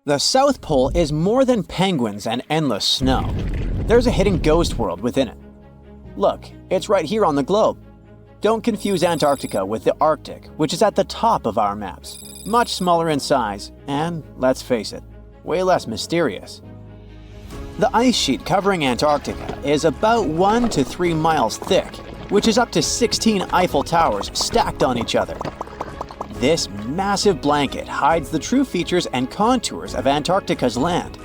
The South Pole is more than penguins and endless snow. There's a hidden ghost world within it. Look, it's right here on the globe. Don't confuse Antarctica with the Arctic, which is at the top of our maps. Much smaller in size, and, let's face it, way less mysterious. The ice sheet covering Antarctica is about 1 to 3 miles thick, which is up to 16 Eiffel Towers stacked on each other. This massive blanket hides the true features and contours of Antarctica's land.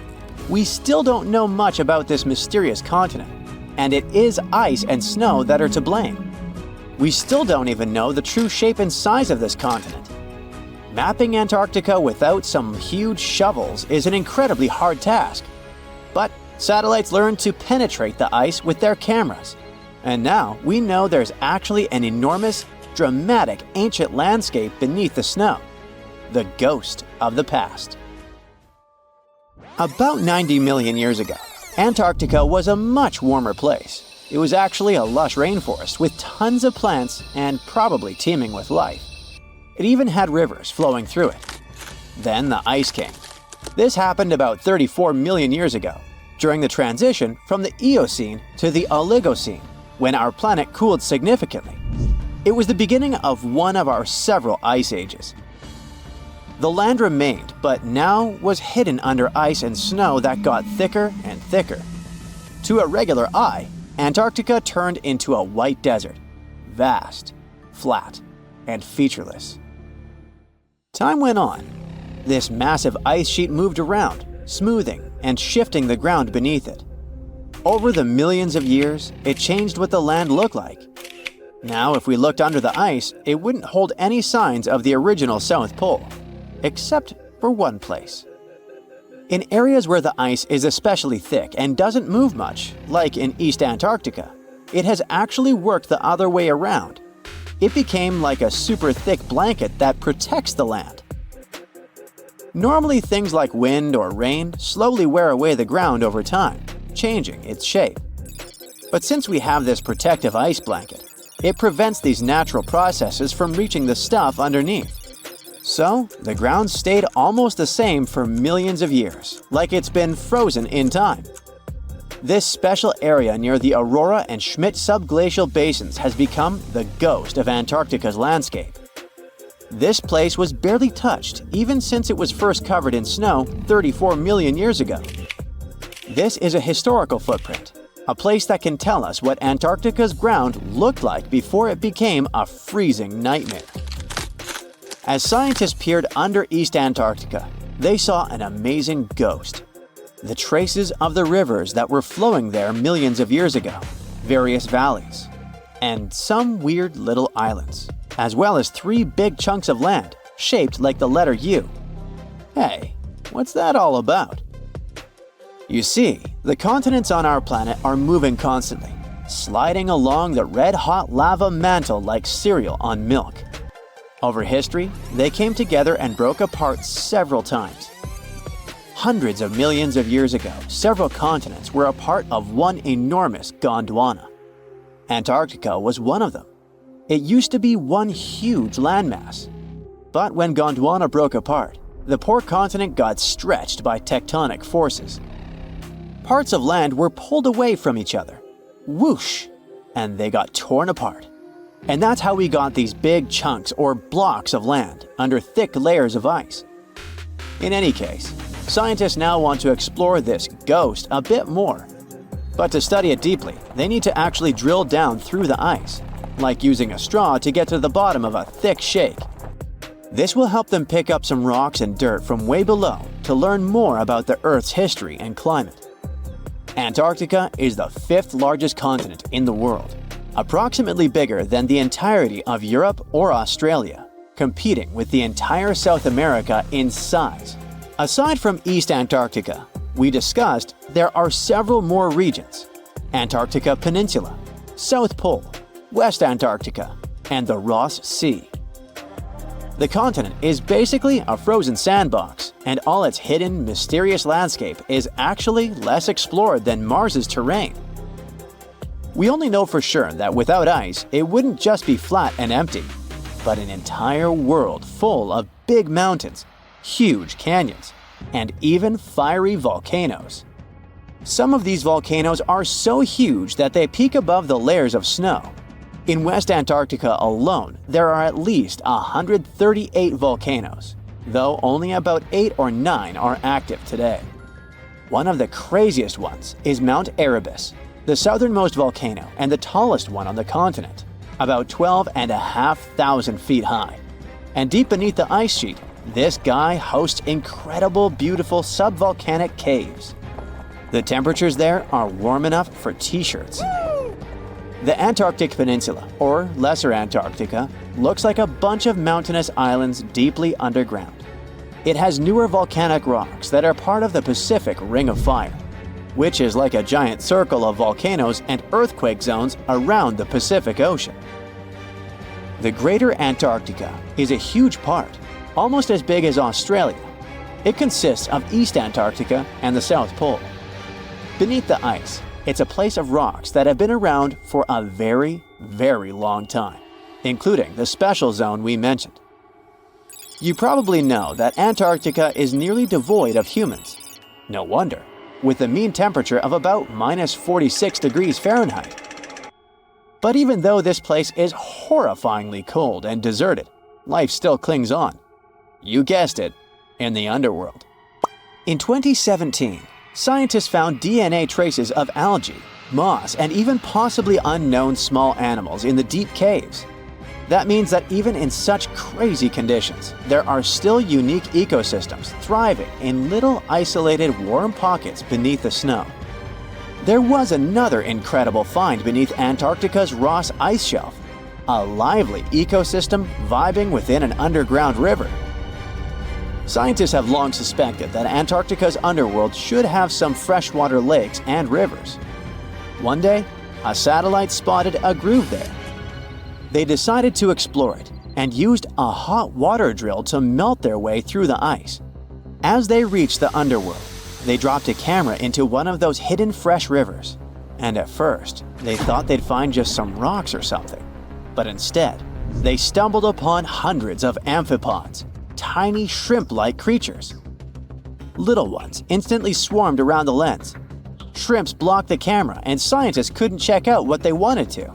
We still don't know much about this mysterious continent, and it is ice and snow that are to blame. We still don't even know the true shape and size of this continent. Mapping Antarctica without some huge shovels is an incredibly hard task. But satellites learned to penetrate the ice with their cameras. And now we know there's actually an enormous, dramatic ancient landscape beneath the snow. The ghost of the past. About 90 million years ago, Antarctica was a much warmer place. It was actually a lush rainforest with tons of plants and probably teeming with life. It even had rivers flowing through it. Then the ice came. This happened about 34 million years ago, during the transition from the Eocene to the Oligocene, when our planet cooled significantly. It was the beginning of one of our several ice ages. The land remained, but now was hidden under ice and snow that got thicker and thicker. To a regular eye, Antarctica turned into a white desert, vast, flat, and featureless. Time went on. This massive ice sheet moved around, smoothing and shifting the ground beneath it. Over the millions of years, it changed what the land looked like. Now, if we looked under the ice, it wouldn't hold any signs of the original South Pole, except for one place. In areas where the ice is especially thick and doesn't move much, like in East Antarctica, it has actually worked the other way around. It became like a super thick blanket that protects the land. Normally, things like wind or rain slowly wear away the ground over time, changing its shape. But since we have this protective ice blanket, it prevents these natural processes from reaching the stuff underneath. So, the ground stayed almost the same for millions of years, like it's been frozen in time. This special area near the Aurora and Schmidt subglacial basins has become the ghost of Antarctica's landscape. This place was barely touched even since it was first covered in snow 34 million years ago. This is a historical footprint, a place that can tell us what Antarctica's ground looked like before it became a freezing nightmare. As scientists peered under East Antarctica, they saw an amazing ghost. The traces of the rivers that were flowing there millions of years ago, various valleys, and some weird little islands, as well as 3 big chunks of land shaped like the letter U. Hey, what's that all about? You see, the continents on our planet are moving constantly, sliding along the red-hot lava mantle like cereal on milk. Over history, they came together and broke apart several times. Hundreds of millions of years ago, several continents were a part of one enormous Gondwana. Antarctica was one of them. It used to be one huge landmass. But when Gondwana broke apart, the poor continent got stretched by tectonic forces. Parts of land were pulled away from each other. Whoosh! And they got torn apart. And that's how we got these big chunks or blocks of land under thick layers of ice. In any case, scientists now want to explore this ghost a bit more. But to study it deeply, they need to actually drill down through the ice, like using a straw to get to the bottom of a thick shake. This will help them pick up some rocks and dirt from way below to learn more about the Earth's history and climate. Antarctica is the 5th largest continent in the world, approximately bigger than the entirety of Europe or Australia, competing with the entire South America in size. Aside from East Antarctica, we discussed there are several more regions: Antarctica Peninsula, South Pole, West Antarctica, and the Ross Sea. The continent is basically a frozen sandbox, and all its hidden, mysterious landscape is actually less explored than Mars's terrain. We only know for sure that without ice, it wouldn't just be flat and empty, but an entire world full of big mountains, huge canyons, and even fiery volcanoes. Some of these volcanoes are so huge that they peak above the layers of snow. In West Antarctica alone, there are at least 138 volcanoes, though only about 8 or 9 are active today. One of the craziest ones is Mount Erebus, the southernmost volcano and the tallest one on the continent, about 12,500 feet high. And deep beneath the ice sheet, this guy hosts incredible, beautiful subvolcanic caves. The temperatures there are warm enough for t-shirts. The Antarctic Peninsula, or Lesser Antarctica, looks like a bunch of mountainous islands deeply underground. It has newer volcanic rocks that are part of the Pacific Ring of Fire, which is like a giant circle of volcanoes and earthquake zones around the Pacific Ocean. The Greater Antarctica is a huge part, almost as big as Australia. It consists of East Antarctica and the South Pole. Beneath the ice, it's a place of rocks that have been around for a very, very long time, including the special zone we mentioned. You probably know that Antarctica is nearly devoid of humans. No wonder, with a mean temperature of about -46 degrees Fahrenheit. But even though this place is horrifyingly cold and deserted, life still clings on. You guessed it, in the underworld. In 2017, scientists found DNA traces of algae, moss, and even possibly unknown small animals in the deep caves. That means that even in such crazy conditions, there are still unique ecosystems thriving in little isolated warm pockets beneath the snow. There was another incredible find beneath Antarctica's Ross Ice Shelf, a lively ecosystem vibing within an underground river. Scientists have long suspected that Antarctica's underworld should have some freshwater lakes and rivers. One day, a satellite spotted a groove there. They decided to explore it and used a hot water drill to melt their way through the ice. As they reached the underworld, they dropped a camera into one of those hidden fresh rivers. And at first, they thought they'd find just some rocks or something. But instead, they stumbled upon hundreds of amphipods, tiny shrimp-like creatures. Little ones instantly swarmed around the lens. Shrimps blocked the camera and scientists couldn't check out what they wanted to.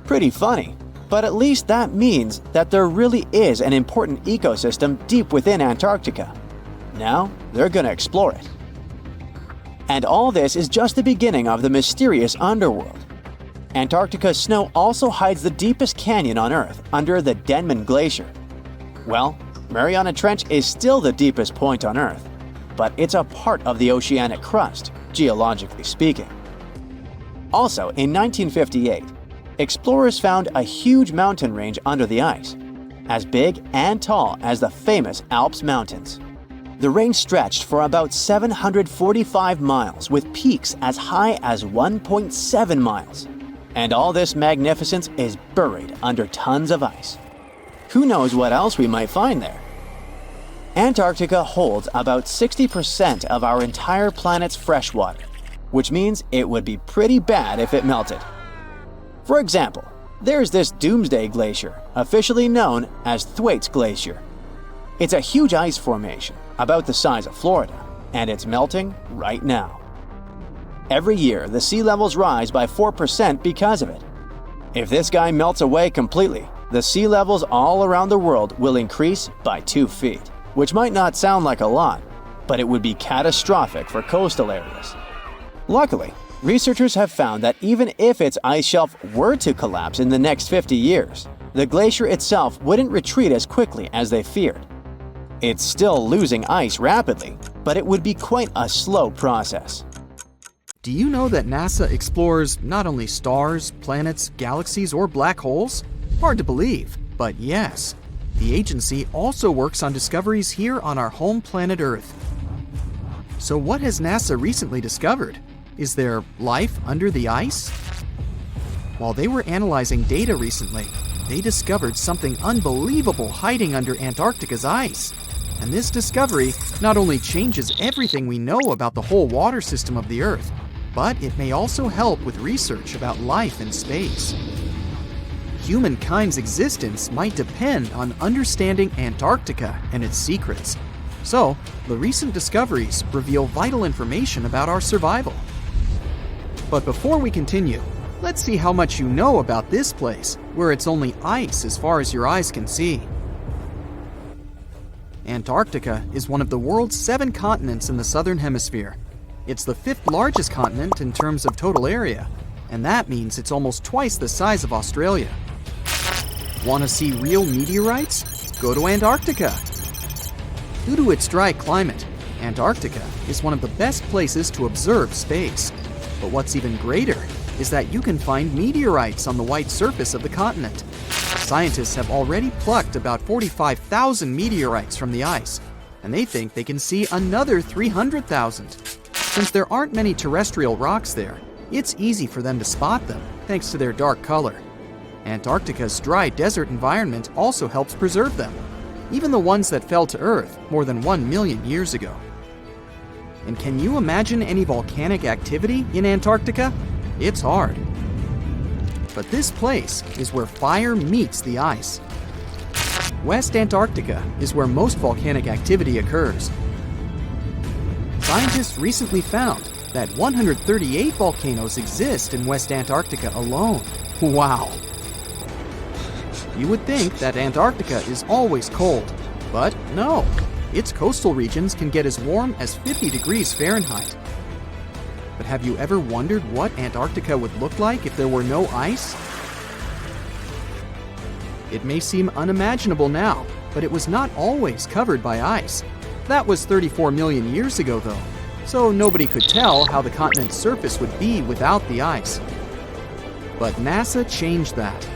Pretty funny, but at least that means that there really is an important ecosystem deep within Antarctica. Now, they're gonna explore it. And all this is just the beginning of the mysterious underworld. Antarctica's snow also hides the deepest canyon on Earth under the Denman Glacier. Well, Mariana Trench is still the deepest point on Earth, but it's a part of the oceanic crust, geologically speaking. Also, in 1958, explorers found a huge mountain range under the ice, as big and tall as the famous Alps Mountains. The range stretched for about 745 miles with peaks as high as 1.7 miles. And all this magnificence is buried under tons of ice. Who knows what else we might find there? Antarctica holds about 60% of our entire planet's freshwater, which means it would be pretty bad if it melted. For example, there's this Doomsday Glacier, officially known as Thwaites Glacier. It's a huge ice formation, about the size of Florida, and it's melting right now. Every year, the sea levels rise by 4% because of it. If this guy melts away completely, the sea levels all around the world will increase by 2 feet, which might not sound like a lot, but it would be catastrophic for coastal areas. Luckily, researchers have found that even if its ice shelf were to collapse in the next 50 years, the glacier itself wouldn't retreat as quickly as they feared. It's still losing ice rapidly, but it would be quite a slow process. Do you know that NASA explores not only stars, planets, galaxies, or black holes? Hard to believe, but yes. The agency also works on discoveries here on our home planet Earth. So what has NASA recently discovered? Is there life under the ice? While they were analyzing data recently, they discovered something unbelievable hiding under Antarctica's ice. And this discovery not only changes everything we know about the whole water system of the Earth, but it may also help with research about life in space. Humankind's existence might depend on understanding Antarctica and its secrets. So, the recent discoveries reveal vital information about our survival. But before we continue, let's see how much you know about this place, where it's only ice as far as your eyes can see. Antarctica is one of the world's 7 continents in the southern hemisphere. It's the 5th largest continent in terms of total area, and that means it's almost twice the size of Australia. Want to see real meteorites? Go to Antarctica. Due to its dry climate, Antarctica is one of the best places to observe space. But what's even greater is that you can find meteorites on the white surface of the continent. Scientists have already plucked about 45,000 meteorites from the ice, and they think they can see another 300,000. Since there aren't many terrestrial rocks there, it's easy for them to spot them, thanks to their dark color. Antarctica's dry desert environment also helps preserve them, even the ones that fell to Earth more than 1 million years ago. And can you imagine any volcanic activity in Antarctica? It's hard. But this place is where fire meets the ice. West Antarctica is where most volcanic activity occurs. Scientists recently found that 138 volcanoes exist in West Antarctica alone. Wow! You would think that Antarctica is always cold, but no. Its coastal regions can get as warm as 50 degrees Fahrenheit. But have you ever wondered what Antarctica would look like if there were no ice? It may seem unimaginable now, but it was not always covered by ice. That was 34 million years ago, though, so nobody could tell how the continent's surface would be without the ice. But NASA changed that.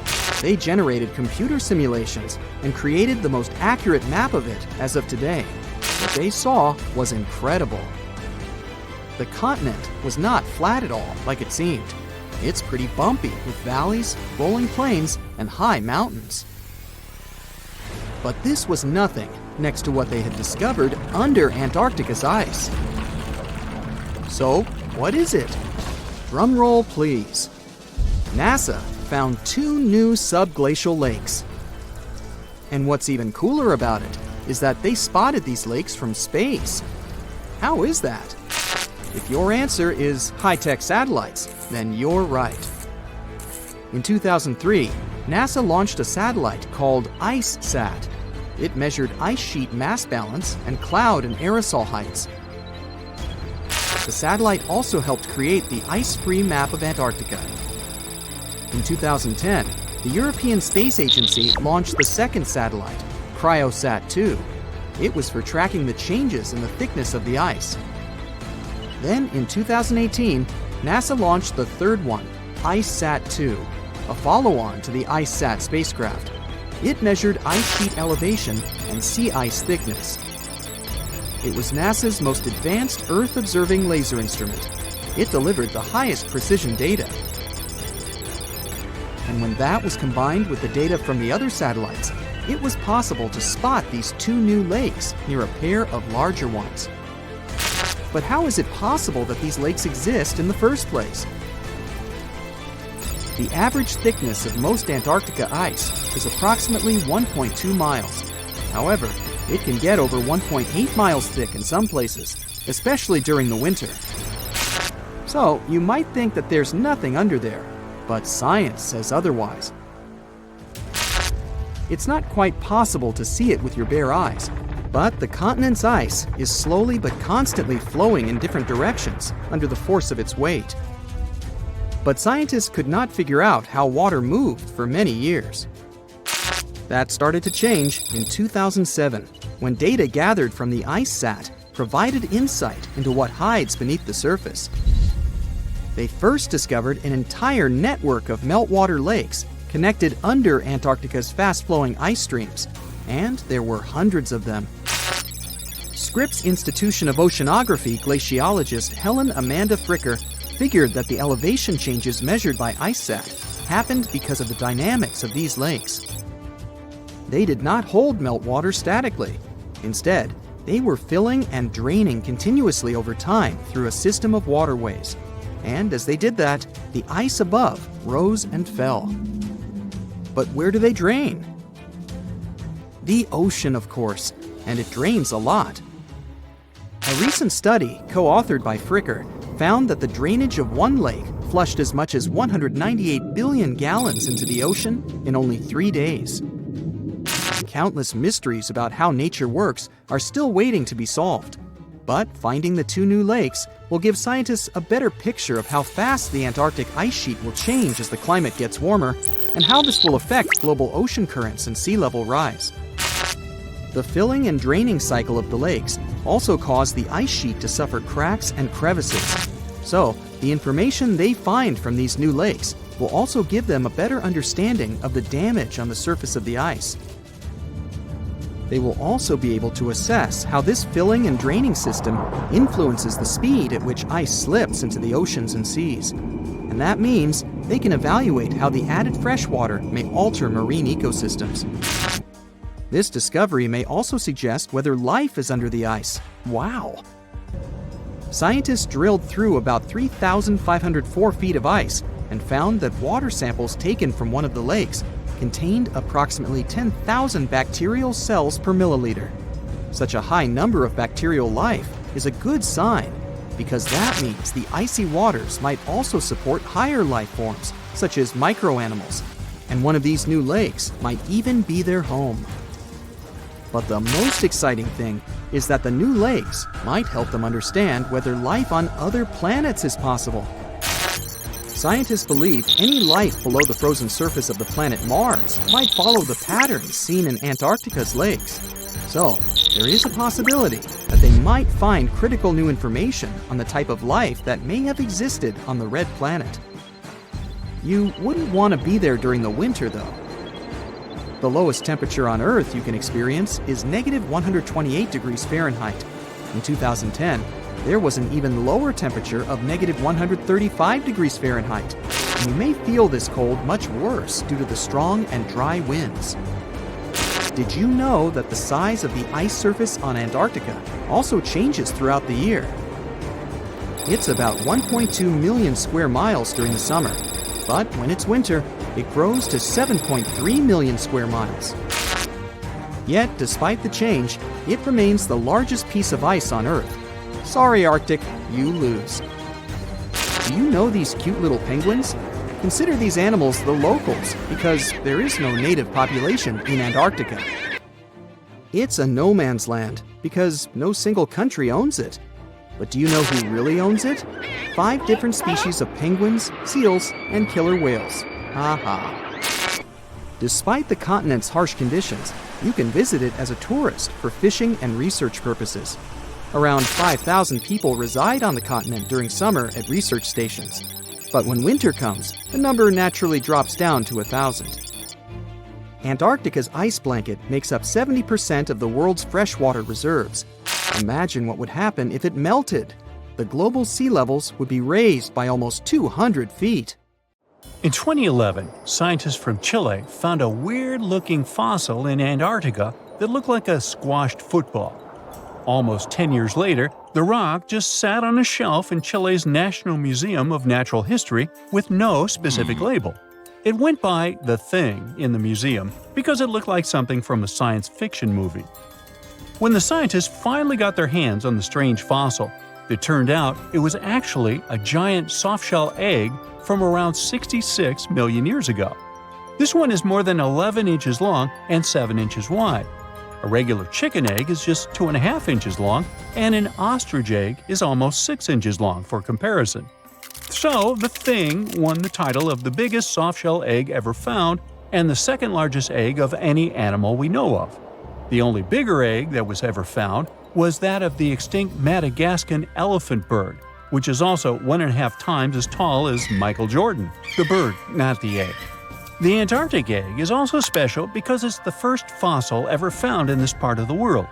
They generated computer simulations and created the most accurate map of it as of today. What they saw was incredible. The continent was not flat at all like it seemed. It's pretty bumpy with valleys, rolling plains, and high mountains. But this was nothing next to what they had discovered under Antarctica's ice. So, what is it? Drum roll, please. NASA found 2 new subglacial lakes. And what's even cooler about it is that they spotted these lakes from space. How is that? If your answer is high-tech satellites, then you're right. In 2003, NASA launched a satellite called IceSat. It measured ice sheet mass balance and cloud and aerosol heights. The satellite also helped create the ice-free map of Antarctica. In 2010, the European Space Agency launched the second satellite, Cryosat-2. It was for tracking the changes in the thickness of the ice. Then, in 2018, NASA launched the third one, IceSat-2, a follow-on to the IceSat spacecraft. It measured ice sheet elevation and sea ice thickness. It was NASA's most advanced Earth-observing laser instrument. It delivered the highest precision data. And when that was combined with the data from the other satellites, it was possible to spot these 2 new lakes near a pair of larger ones. But how is it possible that these lakes exist in the first place? The average thickness of most Antarctica ice is approximately 1.2 miles. However, it can get over 1.8 miles thick in some places, especially during the winter. So, you might think that there's nothing under there, but science says otherwise. It's not quite possible to see it with your bare eyes, but the continent's ice is slowly but constantly flowing in different directions under the force of its weight. But scientists could not figure out how water moved for many years. That started to change in 2007, when data gathered from the IceSat provided insight into what hides beneath the surface. They first discovered an entire network of meltwater lakes connected under Antarctica's fast-flowing ice streams, and there were hundreds of them. Scripps Institution of Oceanography glaciologist Helen Amanda Fricker figured that the elevation changes measured by IceSat happened because of the dynamics of these lakes. They did not hold meltwater statically. Instead, they were filling and draining continuously over time through a system of waterways. And as they did that, the ice above rose and fell. But where do they drain? The ocean, of course, and it drains a lot. A recent study, co-authored by Fricker, found that the drainage of one lake flushed as much as 198 billion gallons into the ocean in only 3 days. Countless mysteries about how nature works are still waiting to be solved. But finding the 2 new lakes will give scientists a better picture of how fast the Antarctic ice sheet will change as the climate gets warmer, and how this will affect global ocean currents and sea level rise. The filling and draining cycle of the lakes also caused the ice sheet to suffer cracks and crevices. So, the information they find from these new lakes will also give them a better understanding of the damage on the surface of the ice. They will also be able to assess how this filling and draining system influences the speed at which ice slips into the oceans and seas. And that means they can evaluate how the added fresh water may alter marine ecosystems. This discovery may also suggest whether life is under the ice. Wow! Scientists drilled through about 3,504 feet of ice and found that water samples taken from one of the lakes contained approximately 10,000 bacterial cells per milliliter. Such a high number of bacterial life is a good sign, because that means the icy waters might also support higher life forms, such as microanimals, and one of these new lakes might even be their home. But the most exciting thing is that the new lakes might help them understand whether life on other planets is possible. Scientists believe any life below the frozen surface of the planet Mars might follow the patterns seen in Antarctica's lakes. So, there is a possibility that they might find critical new information on the type of life that may have existed on the red planet. You wouldn't want to be there during the winter, though. The lowest temperature on Earth you can experience is negative 128 degrees Fahrenheit. In 2010, there was an even lower temperature of negative 135 degrees Fahrenheit, and you may feel this cold much worse due to the strong and dry winds. Did you know that the size of the ice surface on Antarctica also changes throughout the year? It's about 1.2 million square miles during the summer, but when it's winter, it grows to 7.3 million square miles. Yet, despite the change, it remains the largest piece of ice on Earth. Sorry, Arctic, you lose. Do you know these cute little penguins? Consider these animals the locals, because there is no native population in Antarctica. It's a no man's land, because no single country owns it. But do you know who really owns it? 5 different species of penguins, seals, and killer whales. Ha. Despite the continent's harsh conditions, you can visit it as a tourist for fishing and research purposes. Around 5,000 people reside on the continent during summer at research stations. But when winter comes, the number naturally drops down to 1,000. Antarctica's ice blanket makes up 70% of the world's freshwater reserves. Imagine what would happen if it melted. The global sea levels would be raised by almost 200 feet. In 2011, scientists from Chile found a weird-looking fossil in Antarctica that looked like a squashed football. Almost 10 years later, the rock just sat on a shelf in Chile's National Museum of Natural History with no specific label. It went by The Thing in the museum because it looked like something from a science fiction movie. When the scientists finally got their hands on the strange fossil, it turned out it was actually a giant softshell egg from around 66 million years ago. This one is more than 11 inches long and 7 inches wide. A regular chicken egg is just 2.5 inches long, and an ostrich egg is almost 6 inches long for comparison. So, the Thing won the title of the biggest softshell egg ever found and the second largest egg of any animal we know of. The only bigger egg that was ever found was that of the extinct Madagascan elephant bird, which is also 1.5 times as tall as Michael Jordan. The bird, not the egg. The Antarctic egg is also special because it's the first fossil ever found in this part of the world.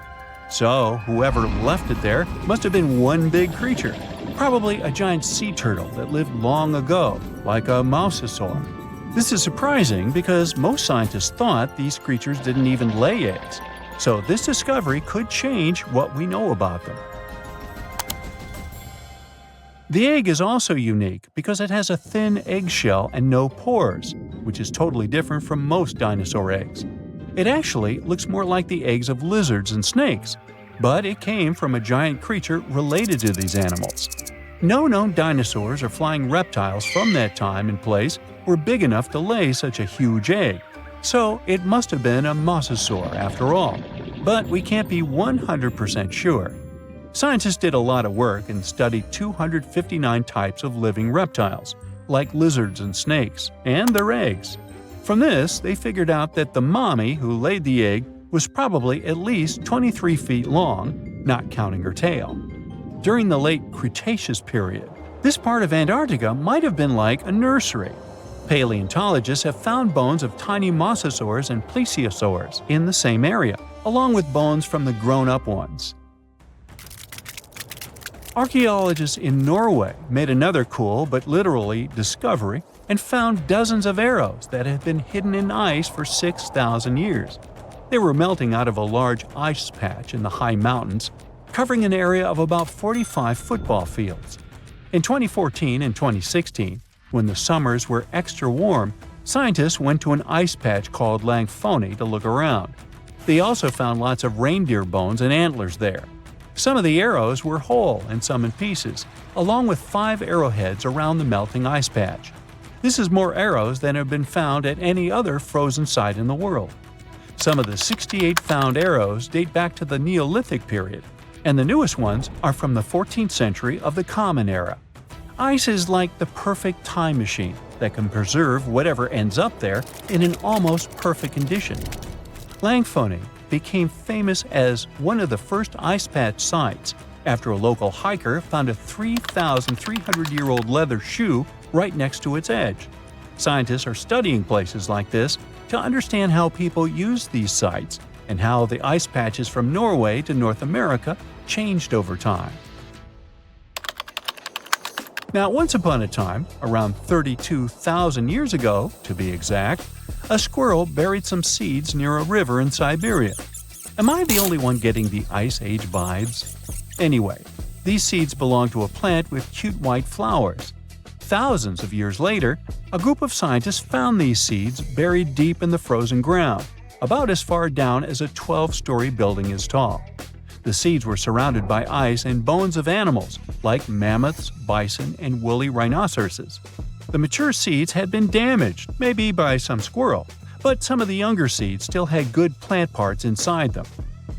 So, whoever left it there must have been one big creature, probably a giant sea turtle that lived long ago, like a mosasaur. This is surprising because most scientists thought these creatures didn't even lay eggs. So this discovery could change what we know about them. The egg is also unique because it has a thin eggshell and no pores, which is totally different from most dinosaur eggs. It actually looks more like the eggs of lizards and snakes. but it came from a giant creature related to these animals. No known dinosaurs or flying reptiles from that time and place were big enough to lay such a huge egg, so it must have been a mosasaur after all. But we can't be 100% sure. Scientists did a lot of work and studied 259 types of living reptiles, like lizards and snakes, and their eggs. From this, they figured out that the mommy who laid the egg was probably at least 23 feet long, not counting her tail. During the late Cretaceous period, this part of Antarctica might have been like a nursery. Paleontologists have found bones of tiny mosasaurs and plesiosaurs in the same area, along with bones from the grown-up ones. Archaeologists in Norway made another cool but literally discovery and found dozens of arrows that had been hidden in ice for 6,000 years. They were melting out of a large ice patch in the high mountains, covering an area of about 45 football fields. In 2014 and 2016, when the summers were extra warm, scientists went to an ice patch called Langfoni to look around. They also found lots of reindeer bones and antlers there. Some of the arrows were whole and some in pieces, along with 5 arrowheads around the melting ice patch. This is more arrows than have been found at any other frozen site in the world. Some of the 68 found arrows date back to the Neolithic period, and the newest ones are from the 14th century of the Common Era. Ice is like the perfect time machine that can preserve whatever ends up there in an almost perfect condition. Langfoni became famous as one of the first ice patch sites after a local hiker found a 3,300-year-old leather shoe right next to its edge. Scientists are studying places like this to understand how people used these sites and how the ice patches from Norway to North America changed over time. Now, once upon a time, around 32,000 years ago, to be exact, a squirrel buried some seeds near a river in Siberia. Am I the only one getting the Ice Age vibes? Anyway, these seeds belong to a plant with cute white flowers. Thousands of years later, a group of scientists found these seeds buried deep in the frozen ground, about as far down as a 12-story building is tall. The seeds were surrounded by ice and bones of animals like mammoths, bison, and woolly rhinoceroses. The mature seeds had been damaged, maybe by some squirrel, but some of the younger seeds still had good plant parts inside them.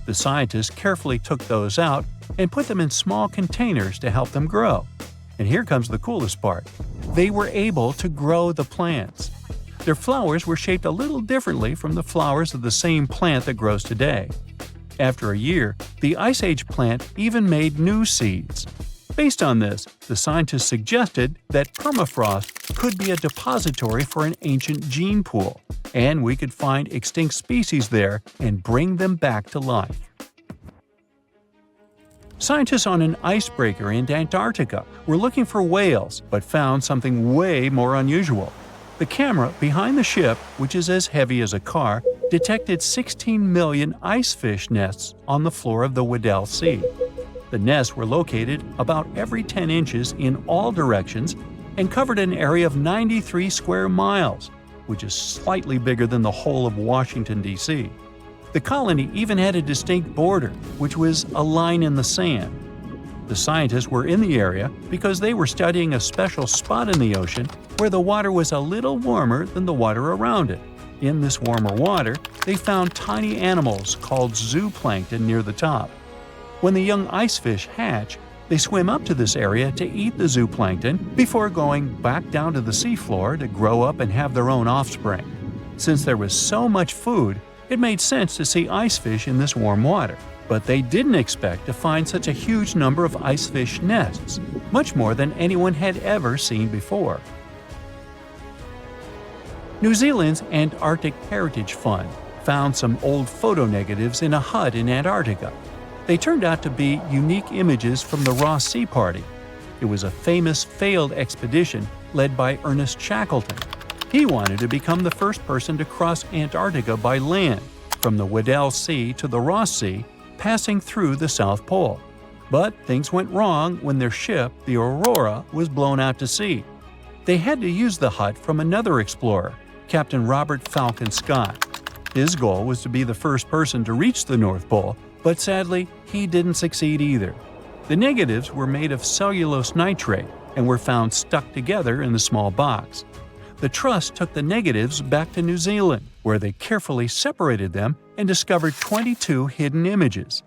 The scientists carefully took those out and put them in small containers to help them grow. And here comes the coolest part. They were able to grow the plants. Their flowers were shaped a little differently from the flowers of the same plant that grows today. After a year, the Ice Age plant even made new seeds. Based on this, the scientists suggested that permafrost could be a depository for an ancient gene pool, and we could find extinct species there and bring them back to life. Scientists on an icebreaker in Antarctica were looking for whales, but found something way more unusual. The camera behind the ship, which is as heavy as a car, detected 16 million icefish nests on the floor of the Weddell Sea. The nests were located about every 10 inches in all directions and covered an area of 93 square miles, which is slightly bigger than the whole of Washington, D.C. The colony even had a distinct border, which was a line in the sand. The scientists were in the area because they were studying a special spot in the ocean where the water was a little warmer than the water around it. In this warmer water, they found tiny animals called zooplankton near the top. When the young icefish hatch, they swim up to this area to eat the zooplankton before going back down to the seafloor to grow up and have their own offspring. Since there was so much food, it made sense to see icefish in this warm water. But they didn't expect to find such a huge number of icefish nests, much more than anyone had ever seen before. New Zealand's Antarctic Heritage Fund found some old photo negatives in a hut in Antarctica. They turned out to be unique images from the Ross Sea Party. It was a famous failed expedition led by Ernest Shackleton. He wanted to become the first person to cross Antarctica by land, from the Weddell Sea to the Ross Sea, passing through the South Pole. But things went wrong when their ship, the Aurora, was blown out to sea. They had to use the hut from another explorer, Captain Robert Falcon Scott. His goal was to be the first person to reach the North Pole, But sadly, he didn't succeed either. The negatives were made of cellulose nitrate and were found stuck together in the small box. The Trust took the negatives back to New Zealand, where they carefully separated them and discovered 22 hidden images.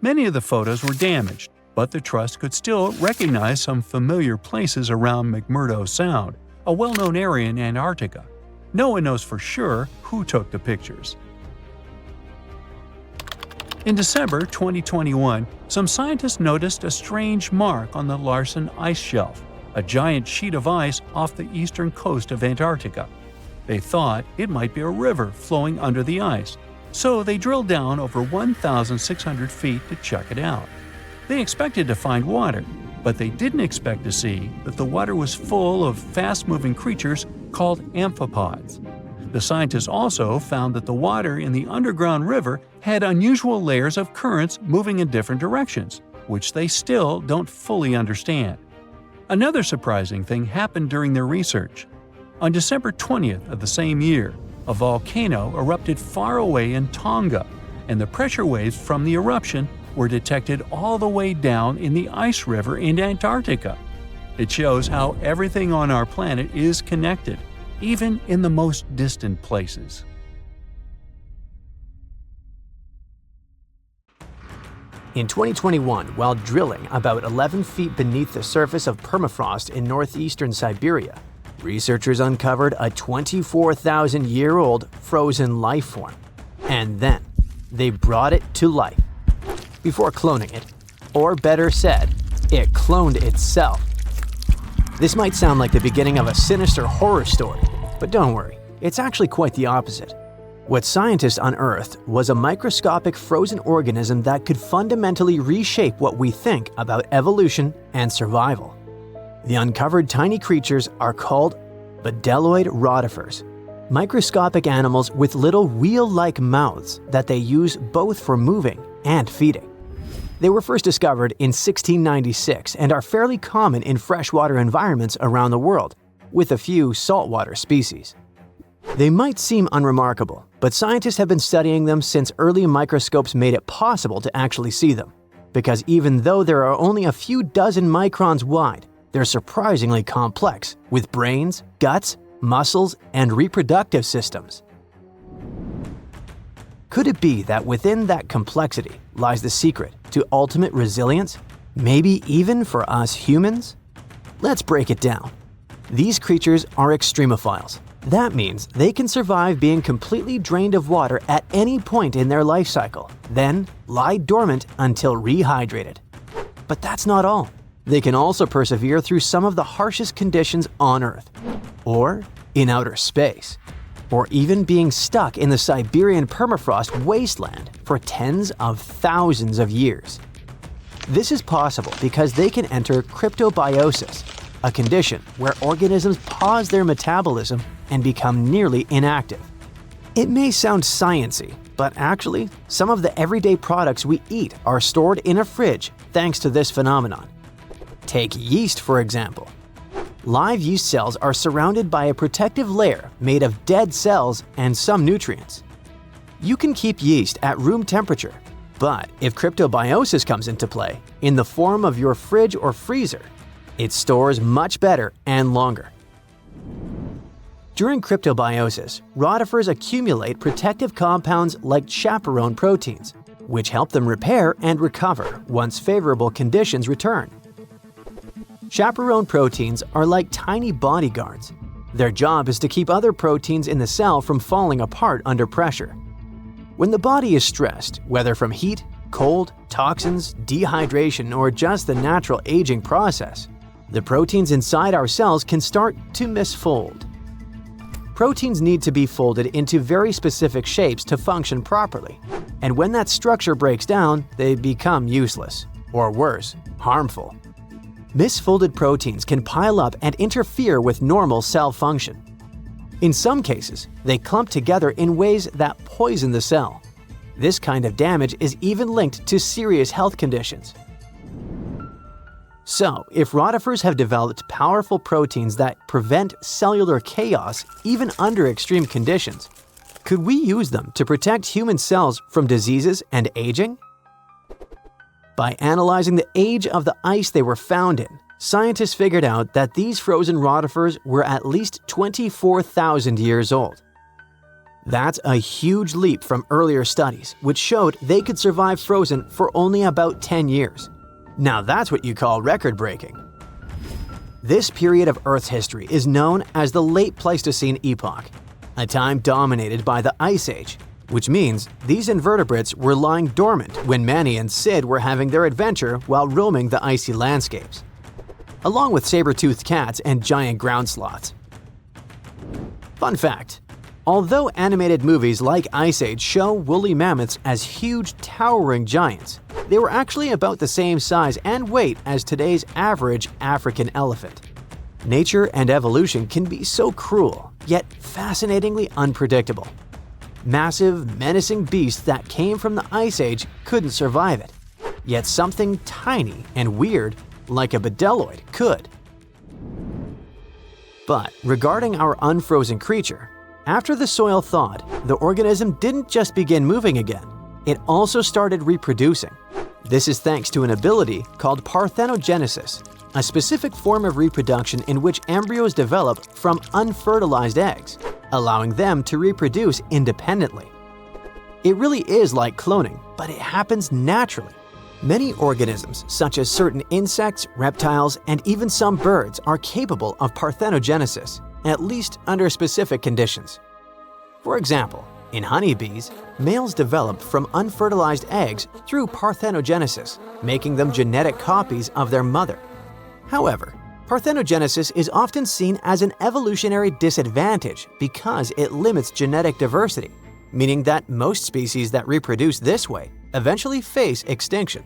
Many of the photos were damaged, but the Trust could still recognize some familiar places around McMurdo Sound, a well-known area in Antarctica. No one knows for sure who took the pictures. In December 2021, some scientists noticed a strange mark on the Larsen ice shelf, a giant sheet of ice off the eastern coast of Antarctica. They thought it might be a river flowing under the ice, so they drilled down over 1,600 feet to check it out. They expected to find water, but they didn't expect to see that the water was full of fast-moving creatures called amphipods. The scientists also found that the water in the underground river had unusual layers of currents moving in different directions, which they still don't fully understand. Another surprising thing happened during their research. On December 20th of the same year, a volcano erupted far away in Tonga, and the pressure waves from the eruption were detected all the way down in the ice river in Antarctica. It shows how everything on our planet is connected, even in the most distant places. In 2021, while drilling about 11 feet beneath the surface of permafrost in northeastern Siberia, researchers uncovered a 24,000-year-old frozen life form. And then, they brought it to life. Before cloning it, or better said, it cloned itself. This might sound like the beginning of a sinister horror story, but don't worry, it's actually quite the opposite. What scientists unearthed was a microscopic frozen organism that could fundamentally reshape what we think about evolution and survival. The uncovered tiny creatures are called bdelloid rotifers, microscopic animals with little wheel-like mouths that they use both for moving and feeding. They were first discovered in 1696 and are fairly common in freshwater environments around the world, with a few saltwater species. They might seem unremarkable, but scientists have been studying them since early microscopes made it possible to actually see them. Because even though there are only a few dozen microns wide, they're surprisingly complex, with brains, guts, muscles, and reproductive systems. Could it be that within that complexity lies the secret to ultimate resilience, maybe even for us humans? Let's break it down. These creatures are extremophiles. That means they can survive being completely drained of water at any point in their life cycle, then lie dormant until rehydrated. But that's not all. They can also persevere through some of the harshest conditions on Earth, or in outer space, or even being stuck in the Siberian permafrost wasteland for tens of thousands of years. This is possible because they can enter cryptobiosis, a condition where organisms pause their metabolism and become nearly inactive. It may sound sciencey, but actually, some of the everyday products we eat are stored in a fridge thanks to this phenomenon. Take yeast, for example. Live yeast cells are surrounded by a protective layer made of dead cells and some nutrients. You can keep yeast at room temperature, but if cryptobiosis comes into play, in the form of your fridge or freezer, it stores much better and longer. During cryptobiosis, rotifers accumulate protective compounds like chaperone proteins, which help them repair and recover once favorable conditions return. Chaperone proteins are like tiny bodyguards. Their job is to keep other proteins in the cell from falling apart under pressure. When the body is stressed, whether from heat, cold, toxins, dehydration, or just the natural aging process, the proteins inside our cells can start to misfold. Proteins need to be folded into very specific shapes to function properly, and when that structure breaks down, they become useless, or worse, harmful. Misfolded proteins can pile up and interfere with normal cell function. In some cases, they clump together in ways that poison the cell. This kind of damage is even linked to serious health conditions. So, if rotifers have developed powerful proteins that prevent cellular chaos even under extreme conditions, could we use them to protect human cells from diseases and aging? By analyzing the age of the ice they were found in, scientists figured out that these frozen rotifers were at least 24,000 years old. That's a huge leap from earlier studies, which showed they could survive frozen for only about 10 years. Now that's what you call record-breaking. This period of Earth's history is known as the Late Pleistocene epoch, a time dominated by the Ice Age, which means these invertebrates were lying dormant when Manny and Sid were having their adventure while roaming the icy landscapes, along with saber-toothed cats and giant ground sloths. Fun fact: although animated movies like Ice Age show woolly mammoths as huge, towering giants, they were actually about the same size and weight as today's average African elephant. Nature and evolution can be so cruel, yet fascinatingly unpredictable. Massive, menacing beasts that came from the Ice Age couldn't survive it, yet something tiny and weird, like a bdelloid, could. But regarding our unfrozen creature, after the soil thawed, the organism didn't just begin moving again, it also started reproducing. This is thanks to an ability called parthenogenesis, a specific form of reproduction in which embryos develop from unfertilized eggs, allowing them to reproduce independently. It really is like cloning, but it happens naturally. Many organisms, such as certain insects, reptiles, and even some birds, are capable of parthenogenesis, at least under specific conditions. For example, in honeybees, males develop from unfertilized eggs through parthenogenesis, making them genetic copies of their mother. However, parthenogenesis is often seen as an evolutionary disadvantage because it limits genetic diversity, meaning that most species that reproduce this way eventually face extinction.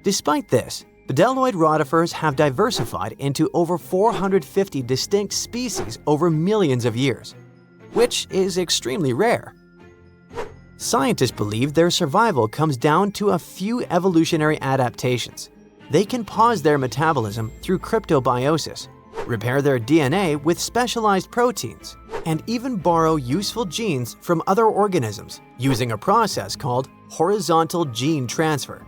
Despite this, bdelloid rotifers have diversified into over 450 distinct species over millions of years, which is extremely rare. Scientists believe their survival comes down to a few evolutionary adaptations. They can pause their metabolism through cryptobiosis, repair their DNA with specialized proteins, and even borrow useful genes from other organisms using a process called horizontal gene transfer.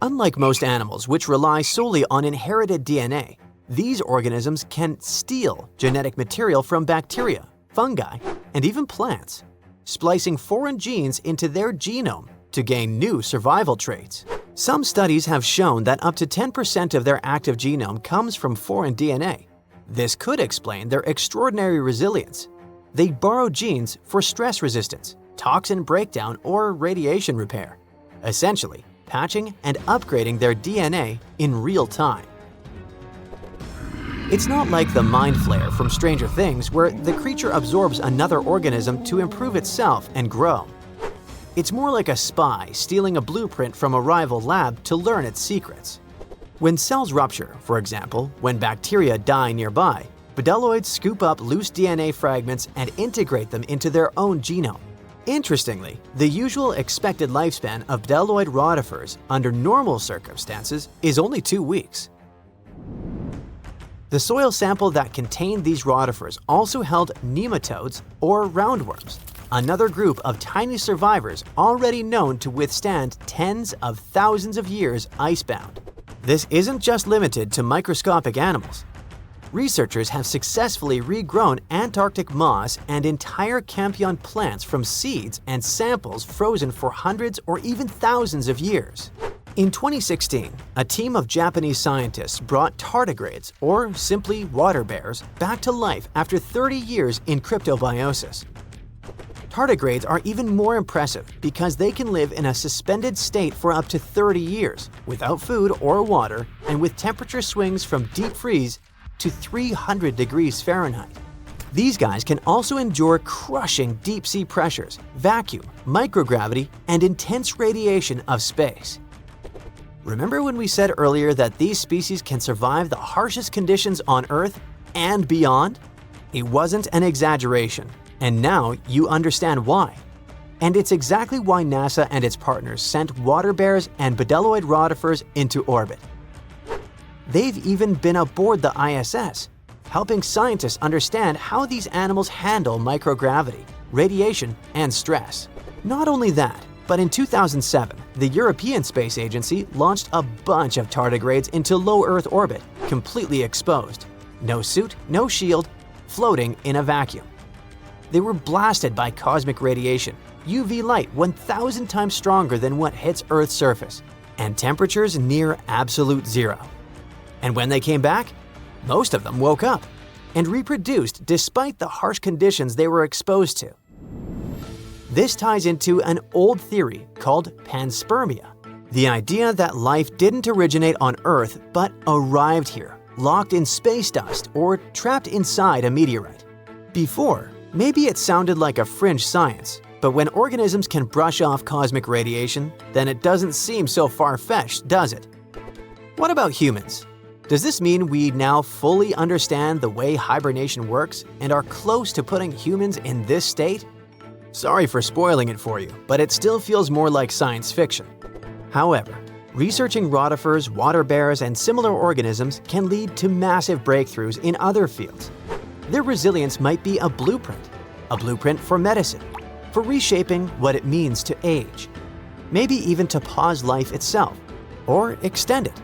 Unlike most animals which rely solely on inherited DNA, these organisms can steal genetic material from bacteria, fungi, and even plants, splicing foreign genes into their genome to gain new survival traits. Some studies have shown that up to 10% of their active genome comes from foreign DNA. This could explain their extraordinary resilience. They borrow genes for stress resistance, toxin breakdown, or radiation repair, essentially patching and upgrading their DNA in real time. It's not like the Mind Flayer from Stranger Things, where the creature absorbs another organism to improve itself and grow. It's more like a spy stealing a blueprint from a rival lab to learn its secrets. When cells rupture, for example, when bacteria die nearby, bdelloids scoop up loose DNA fragments and integrate them into their own genome. Interestingly, the usual expected lifespan of bdelloid rotifers under normal circumstances is only 2 weeks. The soil sample that contained these rotifers also held nematodes, or roundworms, another group of tiny survivors already known to withstand tens of thousands of years icebound. This isn't just limited to microscopic animals. Researchers have successfully regrown Antarctic moss and entire Campion plants from seeds and samples frozen for hundreds or even thousands of years. In 2016, a team of Japanese scientists brought tardigrades, or simply water bears, back to life after 30 years in cryptobiosis. Tardigrades are even more impressive because they can live in a suspended state for up to 30 years, without food or water, and with temperature swings from deep freeze to 300 degrees Fahrenheit. These guys can also endure crushing deep-sea pressures, vacuum, microgravity, and intense radiation of space. Remember when we said earlier that these species can survive the harshest conditions on Earth and beyond? It wasn't an exaggeration, and now you understand why. And it's exactly why NASA and its partners sent water bears and bdelloid rotifers into orbit. They've even been aboard the ISS, helping scientists understand how these animals handle microgravity, radiation, and stress. Not only that, But in 2007, the European Space Agency launched a bunch of tardigrades into low Earth orbit, completely exposed. No suit, no shield, floating in a vacuum. They were blasted by cosmic radiation, UV light 1,000 times stronger than what hits Earth's surface, and temperatures near absolute zero. And when they came back, most of them woke up and reproduced despite the harsh conditions they were exposed to. This ties into an old theory called panspermia, the idea that life didn't originate on Earth but arrived here, locked in space dust or trapped inside a meteorite. Before, maybe it sounded like a fringe science, but when organisms can brush off cosmic radiation, then it doesn't seem so far-fetched, does it? What about humans? Does this mean we now fully understand the way hibernation works and are close to putting humans in this state? Sorry for spoiling it for you, but it still feels more like science fiction. However, researching rotifers, water bears, and similar organisms can lead to massive breakthroughs in other fields. Their resilience might be a blueprint for medicine, for reshaping what it means to age, maybe even to pause life itself, or extend it.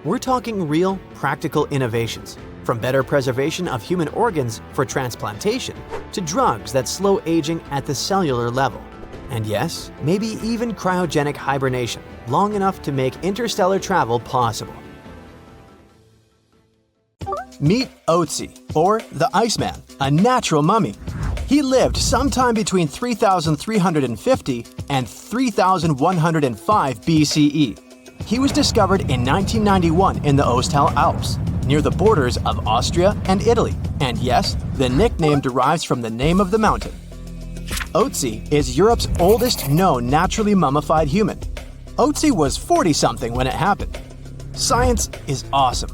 We're talking real, practical innovations, from better preservation of human organs for transplantation to drugs that slow aging at the cellular level. And yes, maybe even cryogenic hibernation, long enough to make interstellar travel possible. Meet Otzi, or the Iceman, a natural mummy. He lived sometime between 3,350 and 3,105 BCE. He was discovered in 1991 in the Ostal Alps, near the borders of Austria and Italy. And yes, the nickname derives from the name of the mountain. Otzi is Europe's oldest known naturally mummified human. Otzi was 40-something when it happened. Science is awesome.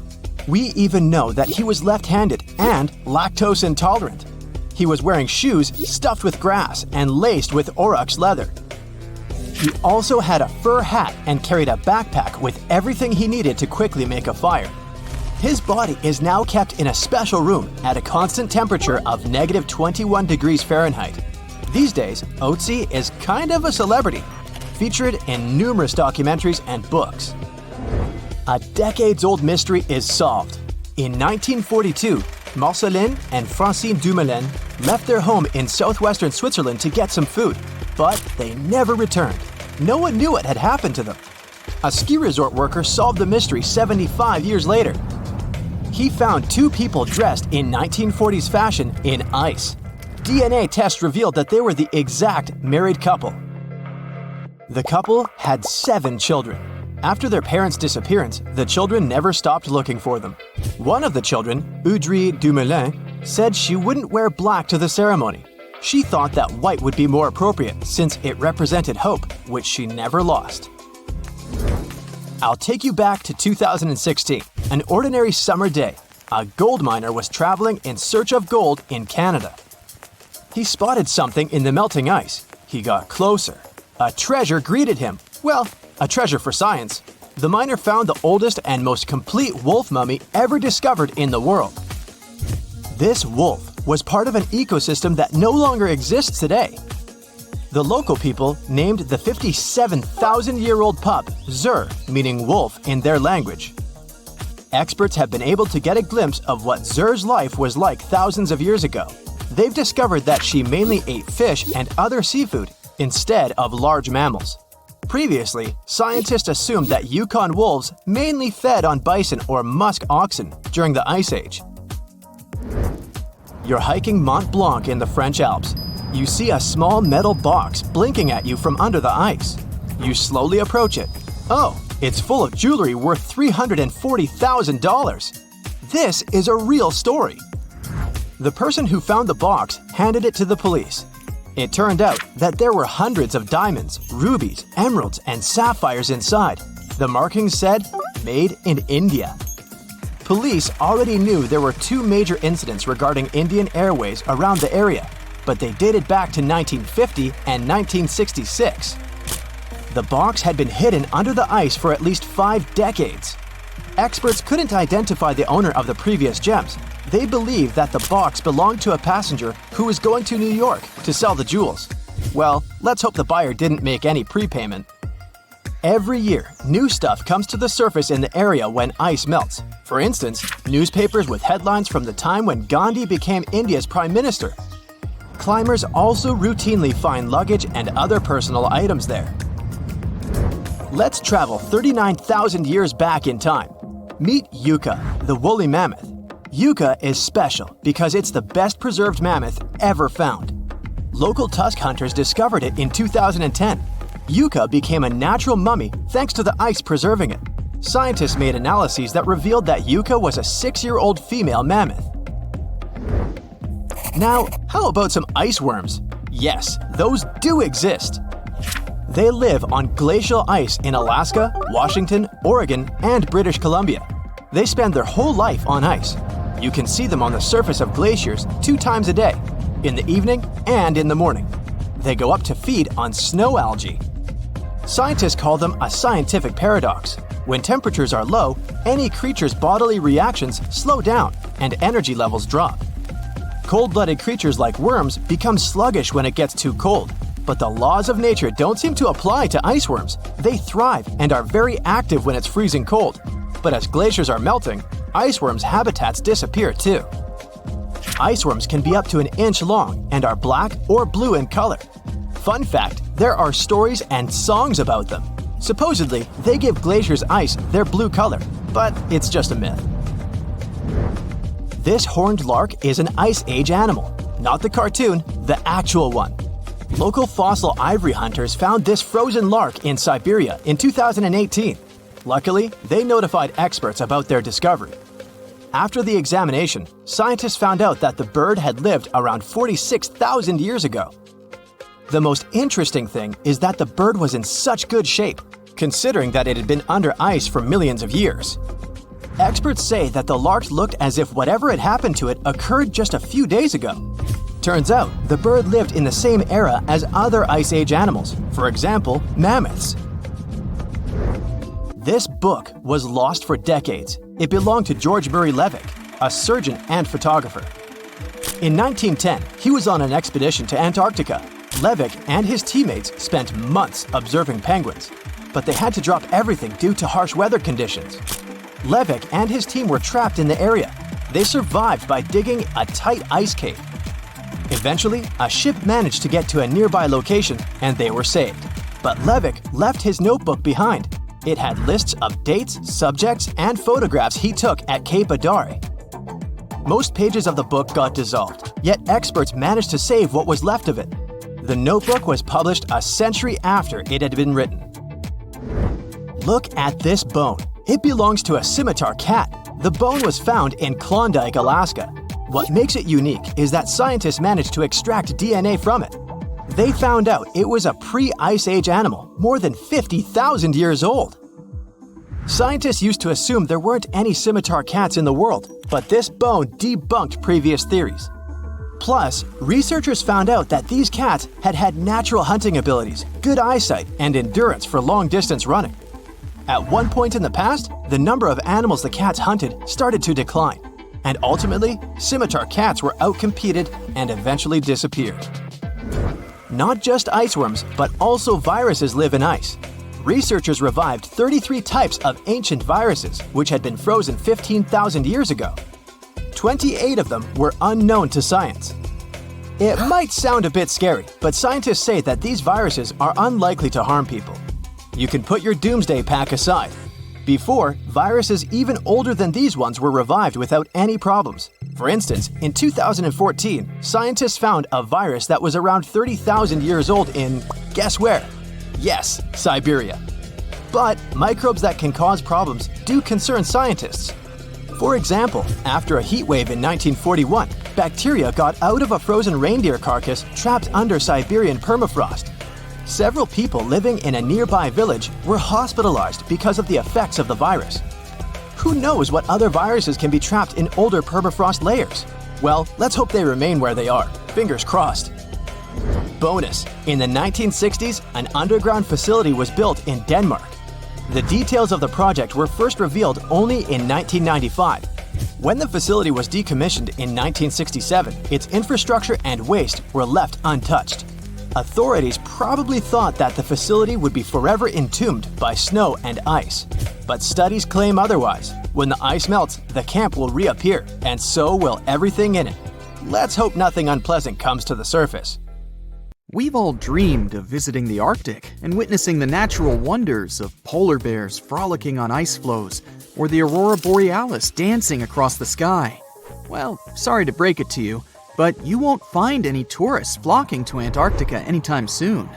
We even know that he was left-handed and lactose intolerant. He was wearing shoes stuffed with grass and laced with aurochs leather. He also had a fur hat and carried a backpack with everything he needed to quickly make a fire. His body is now kept in a special room at a constant temperature of -21 degrees Fahrenheit. These days, Otzi is kind of a celebrity, featured in numerous documentaries and books. A decades-old mystery is solved. In 1942, Marceline and Francine Dumoulin left their home in southwestern Switzerland to get some food, but they never returned. No one knew what had happened to them. A ski resort worker solved the mystery 75 years later. He found two people dressed in 1940s fashion in ice. DNA tests revealed that they were the exact married couple. The couple had 7 children. After their parents' disappearance, the children never stopped looking for them. One of the children, Audrey Dumoulin, said she wouldn't wear black to the ceremony. She thought that white would be more appropriate since it represented hope, which she never lost. I'll take you back to 2016, an ordinary summer day. A gold miner was traveling in search of gold in Canada. He spotted something in the melting ice. He got closer. A treasure greeted him. Well, a treasure for science. The miner found the oldest and most complete wolf mummy ever discovered in the world. This wolf was part of an ecosystem that no longer exists today. The local people named the 57,000-year-old pup Zur, meaning wolf in their language. Experts have been able to get a glimpse of what Zur's life was like thousands of years ago. They've discovered that she mainly ate fish and other seafood instead of large mammals. Previously, scientists assumed that Yukon wolves mainly fed on bison or musk oxen during the Ice Age. You're hiking Mont Blanc in the French Alps. You see a small metal box blinking at you from under the ice. You slowly approach it. Oh, it's full of jewelry worth $340,000. This is a real story. The person who found the box handed it to the police. It turned out that there were hundreds of diamonds, rubies, emeralds, and sapphires inside. The markings said, "Made in India." Police already knew there were 2 major incidents regarding Indian Airways around the area, but they dated back to 1950 and 1966. The box had been hidden under the ice for at least 5 decades. Experts couldn't identify the owner of the previous gems. They believed that the box belonged to a passenger who was going to New York to sell the jewels. Well, let's hope the buyer didn't make any prepayment. Every year, new stuff comes to the surface in the area when ice melts. For instance, newspapers with headlines from the time when Gandhi became India's prime minister. Climbers also routinely find luggage and other personal items there. Let's travel 39,000 years back in time. Meet Yucca, the woolly mammoth. Yucca is special because it's the best preserved mammoth ever found. Local tusk hunters discovered it in 2010. Yucca became a natural mummy thanks to the ice preserving it. Scientists made analyses that revealed that Yucca was a 6-year-old female mammoth. Now, how about some ice worms? Yes, those do exist. They live on glacial ice in Alaska, Washington, Oregon, and British Columbia. They spend their whole life on ice. You can see them on the surface of glaciers 2 times a day, in the evening and in the morning. They go up to feed on snow algae. Scientists call them a scientific paradox. When temperatures are low, any creature's bodily reactions slow down and energy levels drop. Cold-blooded creatures like worms become sluggish when it gets too cold. But the laws of nature don't seem to apply to ice worms. They thrive and are very active when it's freezing cold. But as glaciers are melting, ice worms' habitats disappear too. Ice worms can be up to 1 inch long and are black or blue in color. Fun fact, there are stories and songs about them. Supposedly, they give glaciers' ice their blue color, but it's just a myth. This horned lark is an Ice Age animal, not the cartoon, the actual one. Local fossil ivory hunters found this frozen lark in Siberia in 2018. Luckily, they notified experts about their discovery. After the examination, scientists found out that the bird had lived around 46,000 years ago. The most interesting thing is that the bird was in such good shape, considering that it had been under ice for millions of years. Experts say that the lark looked as if whatever had happened to it occurred just a few days ago. Turns out, the bird lived in the same era as other Ice Age animals, for example, mammoths. This book was lost for decades. It belonged to George Murray Levick, a surgeon and photographer. In 1910, he was on an expedition to Antarctica. Levick and his teammates spent months observing penguins, but they had to drop everything due to harsh weather conditions. Levick and his team were trapped in the area. They survived by digging a tight ice cave. Eventually, a ship managed to get to a nearby location and they were saved. But Levick left his notebook behind. It had lists of dates, subjects, and photographs he took at Cape Adare. Most pages of the book got dissolved, yet experts managed to save what was left of it. The notebook was published a century after it had been written. Look at this bone. It belongs to a scimitar cat. The bone was found in Klondike, Alaska. What makes it unique is that scientists managed to extract DNA from it. They found out it was a pre-Ice Age animal, more than 50,000 years old. Scientists used to assume there weren't any scimitar cats in the world, but this bone debunked previous theories. Plus, researchers found out that these cats had had natural hunting abilities, good eyesight, and endurance for long-distance running. At one point in the past, the number of animals the cats hunted started to decline, and ultimately, scimitar cats were outcompeted and eventually disappeared. Not just ice worms, but also viruses live in ice. Researchers revived 33 types of ancient viruses, which had been frozen 15,000 years ago. 28 of them were unknown to science. It might sound a bit scary, but scientists say that these viruses are unlikely to harm people. You can put your doomsday pack aside. Before, viruses even older than these ones were revived without any problems. For instance, in 2014, scientists found a virus that was around 30,000 years old in, guess where? Yes, Siberia. But microbes that can cause problems do concern scientists. For example, after a heat wave in 1941, bacteria got out of a frozen reindeer carcass trapped under Siberian permafrost. Several people living in a nearby village were hospitalized because of the effects of the virus. Who knows what other viruses can be trapped in older permafrost layers? Well, let's hope they remain where they are. Fingers crossed. Bonus: in the 1960s, an underground facility was built in Denmark. The details of the project were first revealed only in 1995. When the facility was decommissioned in 1967, its infrastructure and waste were left untouched. Authorities probably thought that the facility would be forever entombed by snow and ice. But studies claim otherwise. When the ice melts, the camp will reappear, and so will everything in it. Let's hope nothing unpleasant comes to the surface. We've all dreamed of visiting the Arctic and witnessing the natural wonders of polar bears frolicking on ice floes or the aurora borealis dancing across the sky. Well, sorry to break it to you, but you won't find any tourists flocking to Antarctica anytime soon.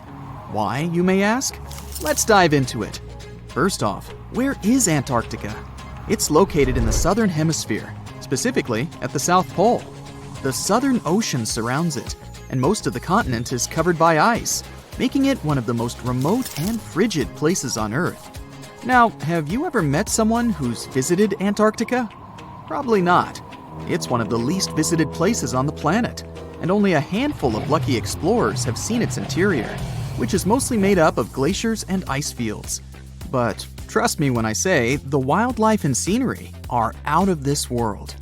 Why, you may ask? Let's dive into it. First off, where is Antarctica? It's located in the southern hemisphere, specifically at the South Pole. The Southern Ocean surrounds it, and most of the continent is covered by ice, making it one of the most remote and frigid places on Earth. Now, have you ever met someone who's visited Antarctica? Probably not. It's one of the least visited places on the planet, and only a handful of lucky explorers have seen its interior, which is mostly made up of glaciers and ice fields. But trust me when I say the wildlife and scenery are out of this world.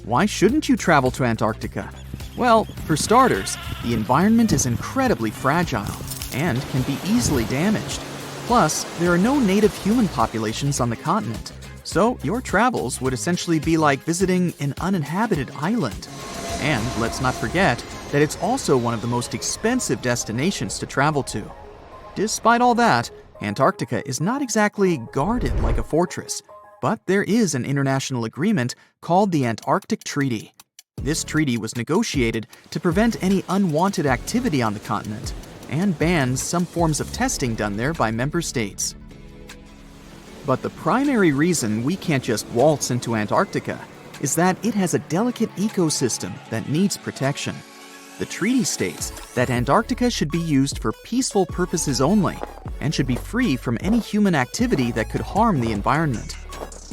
Why shouldn't you travel to Antarctica? Well, for starters, the environment is incredibly fragile and can be easily damaged. Plus, there are no native human populations on the continent, so your travels would essentially be like visiting an uninhabited island. And let's not forget that it's also one of the most expensive destinations to travel to. Despite all that, Antarctica is not exactly guarded like a fortress, but there is an international agreement called the Antarctic Treaty. This treaty was negotiated to prevent any unwanted activity on the continent and bans some forms of testing done there by member states. But the primary reason we can't just waltz into Antarctica is that it has a delicate ecosystem that needs protection. The treaty states that Antarctica should be used for peaceful purposes only and should be free from any human activity that could harm the environment.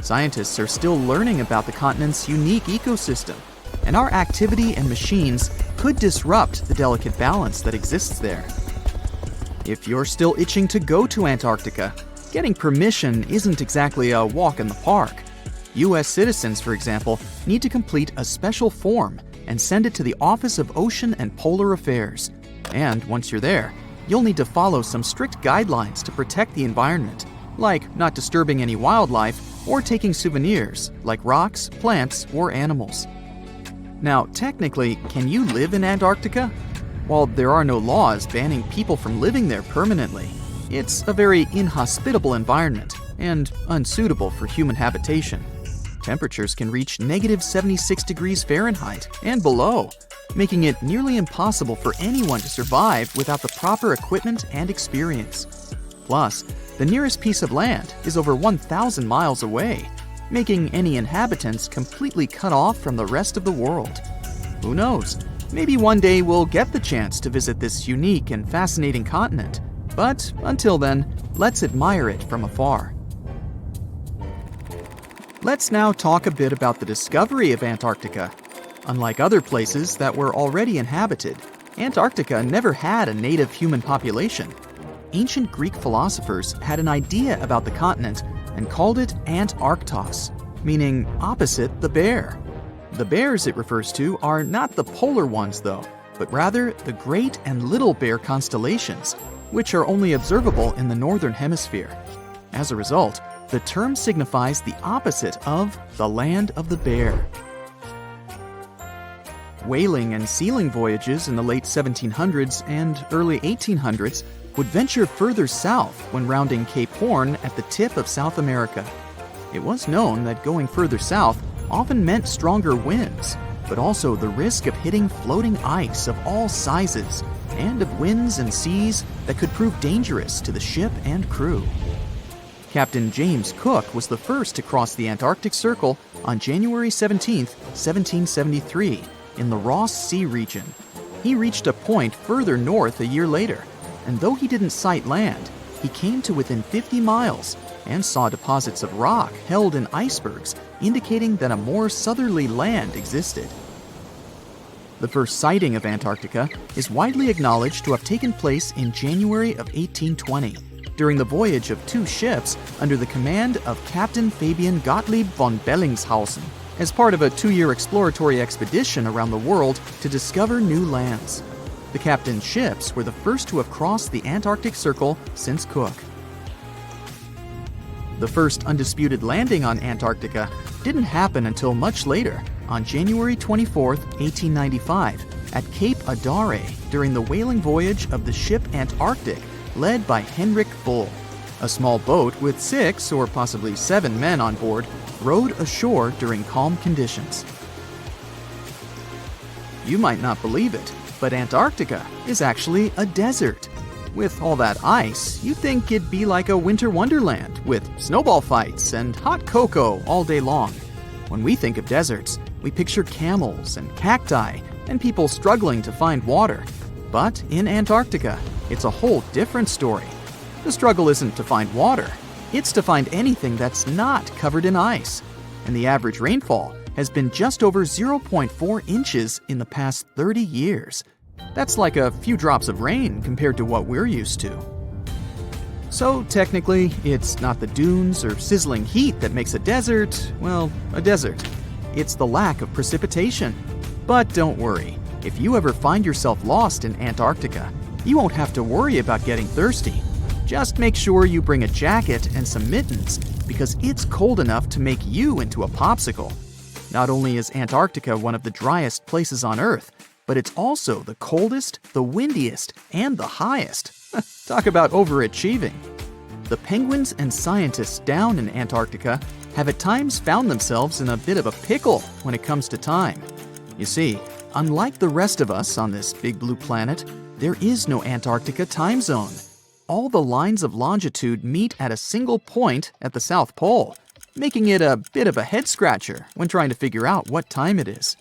Scientists are still learning about the continent's unique ecosystem, and our activity and machines could disrupt the delicate balance that exists there. If you're still itching to go to Antarctica, getting permission isn't exactly a walk in the park. U.S. citizens, for example, need to complete a special form and send it to the Office of Ocean and Polar Affairs. And once you're there, you'll need to follow some strict guidelines to protect the environment, like not disturbing any wildlife or taking souvenirs like rocks, plants, or animals. Now, technically, can you live in Antarctica? While there are no laws banning people from living there permanently, it's a very inhospitable environment and unsuitable for human habitation. Temperatures can reach -76 degrees Fahrenheit and below, making it nearly impossible for anyone to survive without the proper equipment and experience. Plus, the nearest piece of land is over 1,000 miles away, making any inhabitants completely cut off from the rest of the world. Who knows? Maybe one day we'll get the chance to visit this unique and fascinating continent. But until then, let's admire it from afar. Let's now talk a bit about the discovery of Antarctica. Unlike other places that were already inhabited, Antarctica never had a native human population. Ancient Greek philosophers had an idea about the continent and called it Antarctos, meaning opposite the bear. The bears it refers to are not the polar ones though, but rather the Great and Little Bear constellations, which are only observable in the northern hemisphere. As a result, the term signifies the opposite of the land of the bear. Whaling and sealing voyages in the late 1700s and early 1800s would venture further south when rounding Cape Horn at the tip of South America. It was known that going further south often meant stronger winds, but also the risk of hitting floating ice of all sizes and of winds and seas that could prove dangerous to the ship and crew. Captain James Cook was the first to cross the Antarctic Circle on January 17, 1773, in the Ross Sea region. He reached a point further north a year later, and though he didn't sight land, he came to within 50 miles and saw deposits of rock held in icebergs, indicating that a more southerly land existed. The first sighting of Antarctica is widely acknowledged to have taken place in January of 1820, during the voyage of two ships under the command of Captain Fabian Gottlieb von Bellingshausen, as part of a 2-year exploratory expedition around the world to discover new lands. The captain's ships were the first to have crossed the Antarctic Circle since Cook. The first undisputed landing on Antarctica didn't happen until much later, on January 24, 1895, at Cape Adare during the whaling voyage of the ship Antarctic, led by Henrik Bull. A small boat with 6 or possibly 7 men on board rowed ashore during calm conditions. You might not believe it, but Antarctica is actually a desert. With all that ice, you'd think it'd be like a winter wonderland with snowball fights and hot cocoa all day long. When we think of deserts, we picture camels and cacti and people struggling to find water. But in Antarctica, it's a whole different story. The struggle isn't to find water, it's to find anything that's not covered in ice. And the average rainfall has been just over 0.4 inches in the past 30 years. That's like a few drops of rain compared to what we're used to. So technically, it's not the dunes or sizzling heat that makes a desert, well, a desert. It's the lack of precipitation. But don't worry, if you ever find yourself lost in Antarctica, you won't have to worry about getting thirsty. Just make sure you bring a jacket and some mittens, because it's cold enough to make you into a popsicle. Not only is Antarctica one of the driest places on Earth, but it's also the coldest, the windiest, and the highest. Talk about overachieving. The penguins and scientists down in Antarctica have at times found themselves in a bit of a pickle when it comes to time. You see, unlike the rest of us on this big blue planet, there is no Antarctica time zone. All the lines of longitude meet at a single point at the South Pole, making it a bit of a head-scratcher when trying to figure out what time it is.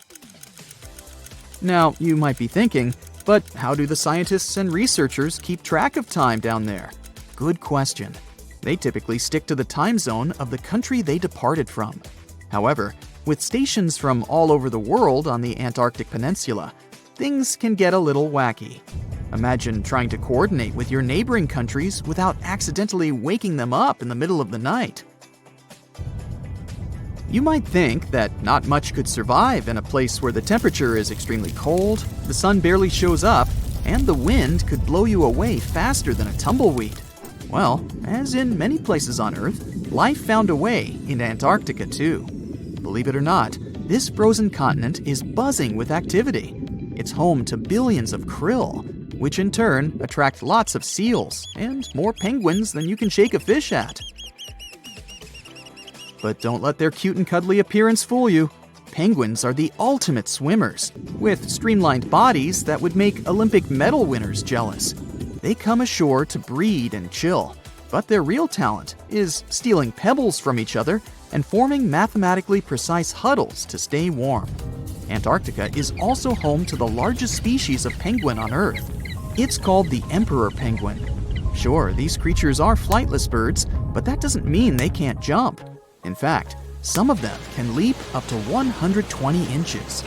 Now, you might be thinking, but how do the scientists and researchers keep track of time down there? Good question. They typically stick to the time zone of the country they departed from. However, with stations from all over the world on the Antarctic Peninsula, things can get a little wacky. Imagine trying to coordinate with your neighboring countries without accidentally waking them up in the middle of the night. You might think that not much could survive in a place where the temperature is extremely cold, the sun barely shows up, and the wind could blow you away faster than a tumbleweed. Well, as in many places on Earth, life found a way in Antarctica too. Believe it or not, this frozen continent is buzzing with activity. It's home to billions of krill, which in turn attract lots of seals and more penguins than you can shake a fish at. But don't let their cute and cuddly appearance fool you. Penguins are the ultimate swimmers, with streamlined bodies that would make Olympic medal winners jealous. They come ashore to breed and chill, but their real talent is stealing pebbles from each other and forming mathematically precise huddles to stay warm. Antarctica is also home to the largest species of penguin on Earth. It's called the emperor penguin. Sure, these creatures are flightless birds, but that doesn't mean they can't jump. In fact, some of them can leap up to 120 inches.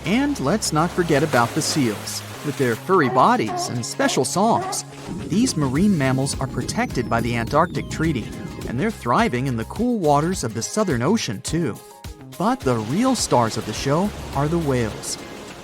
And let's not forget about the seals. With their furry bodies and special songs, these marine mammals are protected by the Antarctic Treaty, and they're thriving in the cool waters of the Southern Ocean too. But the real stars of the show are the whales.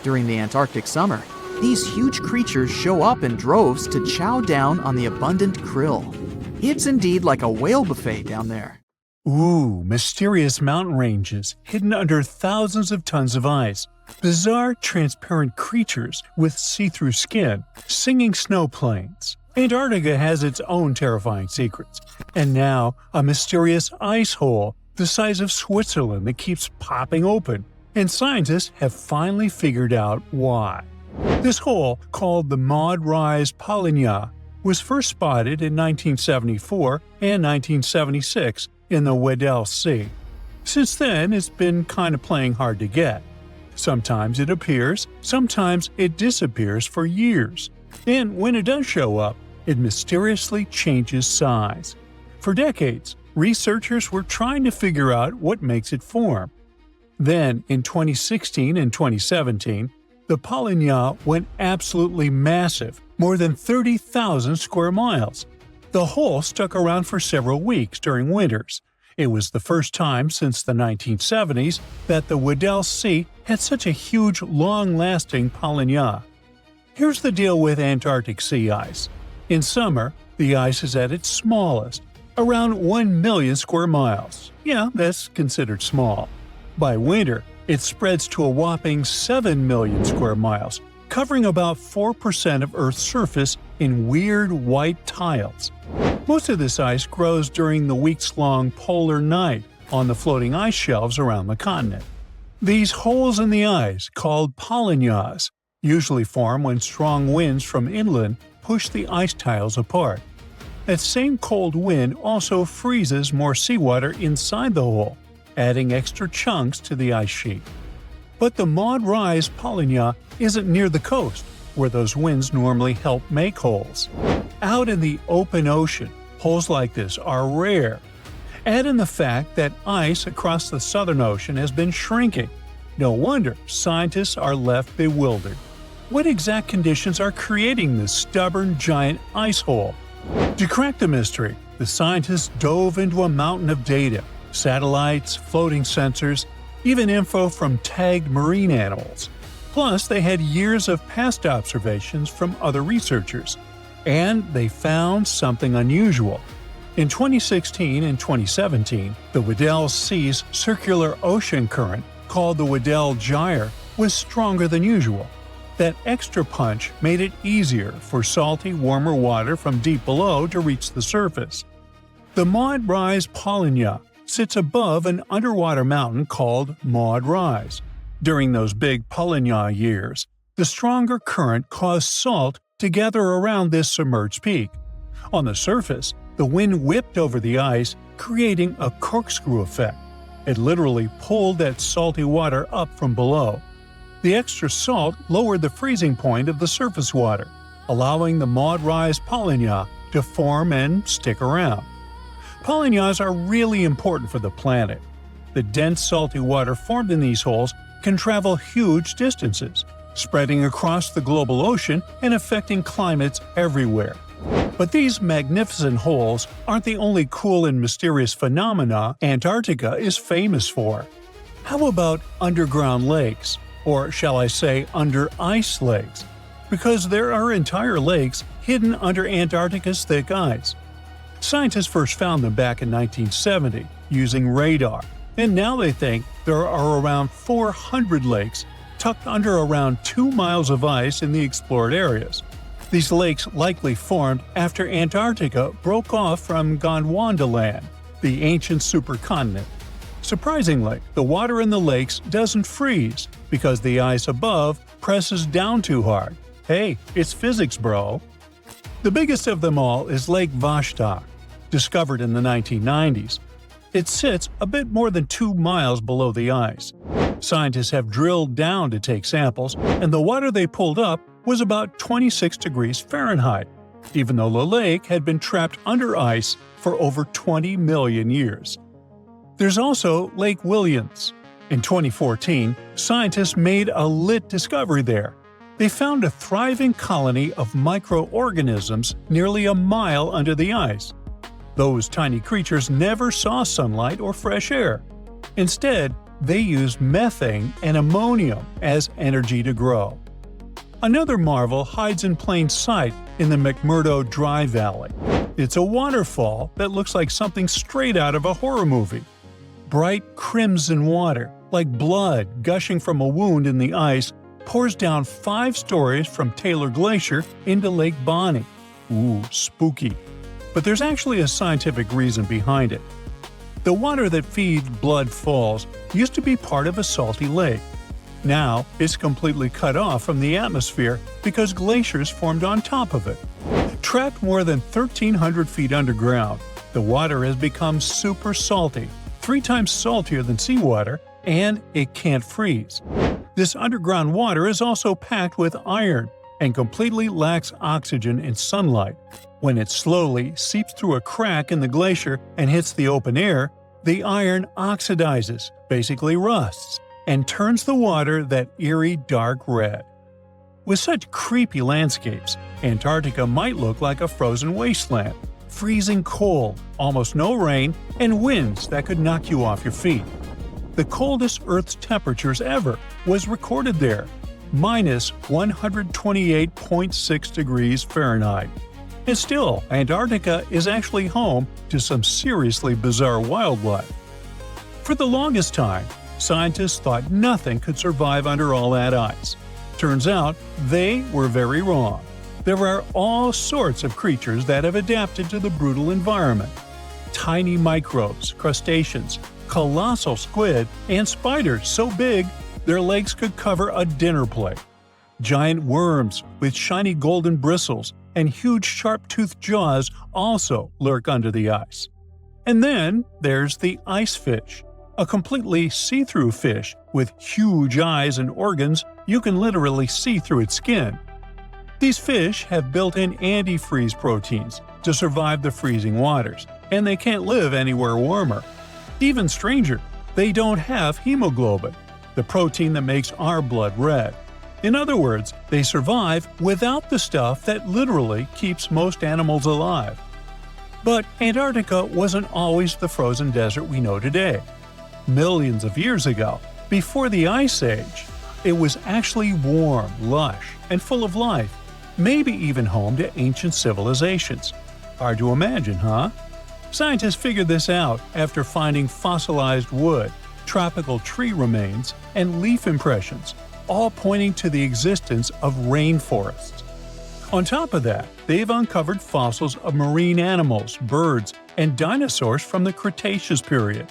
During the Antarctic summer, these huge creatures show up in droves to chow down on the abundant krill. It's indeed like a whale buffet down there. Ooh, mysterious mountain ranges hidden under thousands of tons of ice. Bizarre, transparent creatures with see-through skin, singing snow plains. Antarctica has its own terrifying secrets. And now, a mysterious ice hole the size of Switzerland that keeps popping open. And scientists have finally figured out why. This hole, called the Maud Rise Polynya, was first spotted in 1974 and 1976 in the Weddell Sea. Since then, it's been kind of playing hard to get. Sometimes it appears, sometimes it disappears for years. And when it does show up, it mysteriously changes size. For decades, researchers were trying to figure out what makes it form. Then, in 2016 and 2017, the Polynya went absolutely massive, more than 30,000 square miles. The hole stuck around for several weeks during winters. It was the first time since the 1970s that the Weddell Sea had such a huge, long-lasting Polynya. Here's the deal with Antarctic sea ice. In summer, the ice is at its smallest, around 1 million square miles. Yeah, that's considered small. By winter, it spreads to a whopping 7 million square miles, covering about 4% of Earth's surface in weird white tiles. Most of this ice grows during the weeks-long polar night on the floating ice shelves around the continent. These holes in the ice, called polynyas, usually form when strong winds from inland push the ice tiles apart. That same cold wind also freezes more seawater inside the hole, adding extra chunks to the ice sheet. But the Maud Rise polynya isn't near the coast, where those winds normally help make holes. Out in the open ocean, holes like this are rare. Add in the fact that ice across the Southern Ocean has been shrinking. No wonder scientists are left bewildered. What exact conditions are creating this stubborn giant ice hole? To crack the mystery, the scientists dove into a mountain of data: satellites, floating sensors, even info from tagged marine animals. Plus, they had years of past observations from other researchers. And they found something unusual. In 2016 and 2017, the Weddell Sea's circular ocean current, called the Weddell Gyre, was stronger than usual. That extra punch made it easier for salty, warmer water from deep below to reach the surface. The Maud Rise polynya sits above an underwater mountain called Maud Rise. During those big polynya years, the stronger current caused salt to gather around this submerged peak. On the surface, the wind whipped over the ice, creating a corkscrew effect. It literally pulled that salty water up from below. The extra salt lowered the freezing point of the surface water, allowing the Maud Rise polynya to form and stick around. Polynyas are really important for the planet. The dense salty water formed in these holes can travel huge distances, spreading across the global ocean and affecting climates everywhere. But these magnificent holes aren't the only cool and mysterious phenomena Antarctica is famous for. How about underground lakes? Or shall I say under-ice lakes? Because there are entire lakes hidden under Antarctica's thick ice. Scientists first found them back in 1970 using radar, and now they think there are around 400 lakes tucked under around 2 miles of ice in the explored areas. These lakes likely formed after Antarctica broke off from Gondwanaland, the ancient supercontinent. Surprisingly, the water in the lakes doesn't freeze because the ice above presses down too hard. Hey, it's physics, bro! The biggest of them all is Lake Vostok, discovered in the 1990s. It sits a bit more than 2 miles below the ice. Scientists have drilled down to take samples, and the water they pulled up was about 26 degrees Fahrenheit, even though the lake had been trapped under ice for over 20 million years. There's also Lake Williams. In 2014, scientists made a lit discovery there. They found a thriving colony of microorganisms nearly a mile under the ice. Those tiny creatures never saw sunlight or fresh air. Instead, they used methane and ammonium as energy to grow. Another marvel hides in plain sight in the McMurdo Dry Valley. It's a waterfall that looks like something straight out of a horror movie. Bright crimson water, like blood gushing from a wound in the ice, pours down 5 stories from Taylor Glacier into Lake Bonny. Ooh, spooky. But there's actually a scientific reason behind it. The water that feeds Blood Falls used to be part of a salty lake. Now, it's completely cut off from the atmosphere because glaciers formed on top of it. Trapped more than 1,300 feet underground, the water has become super salty, 3 times saltier than seawater, and it can't freeze. This underground water is also packed with iron and completely lacks oxygen and sunlight. When it slowly seeps through a crack in the glacier and hits the open air, the iron oxidizes, basically rusts, and turns the water that eerie dark red. With such creepy landscapes, Antarctica might look like a frozen wasteland, freezing cold, almost no rain, and winds that could knock you off your feet. The coldest Earth's temperatures ever was recorded there. minus 128.6 degrees Fahrenheit. And still, Antarctica is actually home to some seriously bizarre wildlife. For the longest time, scientists thought nothing could survive under all that ice. Turns out, they were very wrong. There are all sorts of creatures that have adapted to the brutal environment. Tiny microbes, crustaceans, colossal squid, and spiders so big their legs could cover a dinner plate. Giant worms with shiny golden bristles and huge sharp-toothed jaws also lurk under the ice. And then there's the ice fish, a completely see-through fish with huge eyes and organs you can literally see through its skin. These fish have built-in antifreeze proteins to survive the freezing waters, and they can't live anywhere warmer. Even stranger, they don't have hemoglobin, the protein that makes our blood red. In other words, they survive without the stuff that literally keeps most animals alive. But Antarctica wasn't always the frozen desert we know today. Millions of years ago, before the Ice Age, it was actually warm, lush, and full of life, maybe even home to ancient civilizations. Hard to imagine, huh? Scientists figured this out after finding fossilized wood, tropical tree remains, and leaf impressions, all pointing to the existence of rainforests. On top of that, they've uncovered fossils of marine animals, birds, and dinosaurs from the Cretaceous period.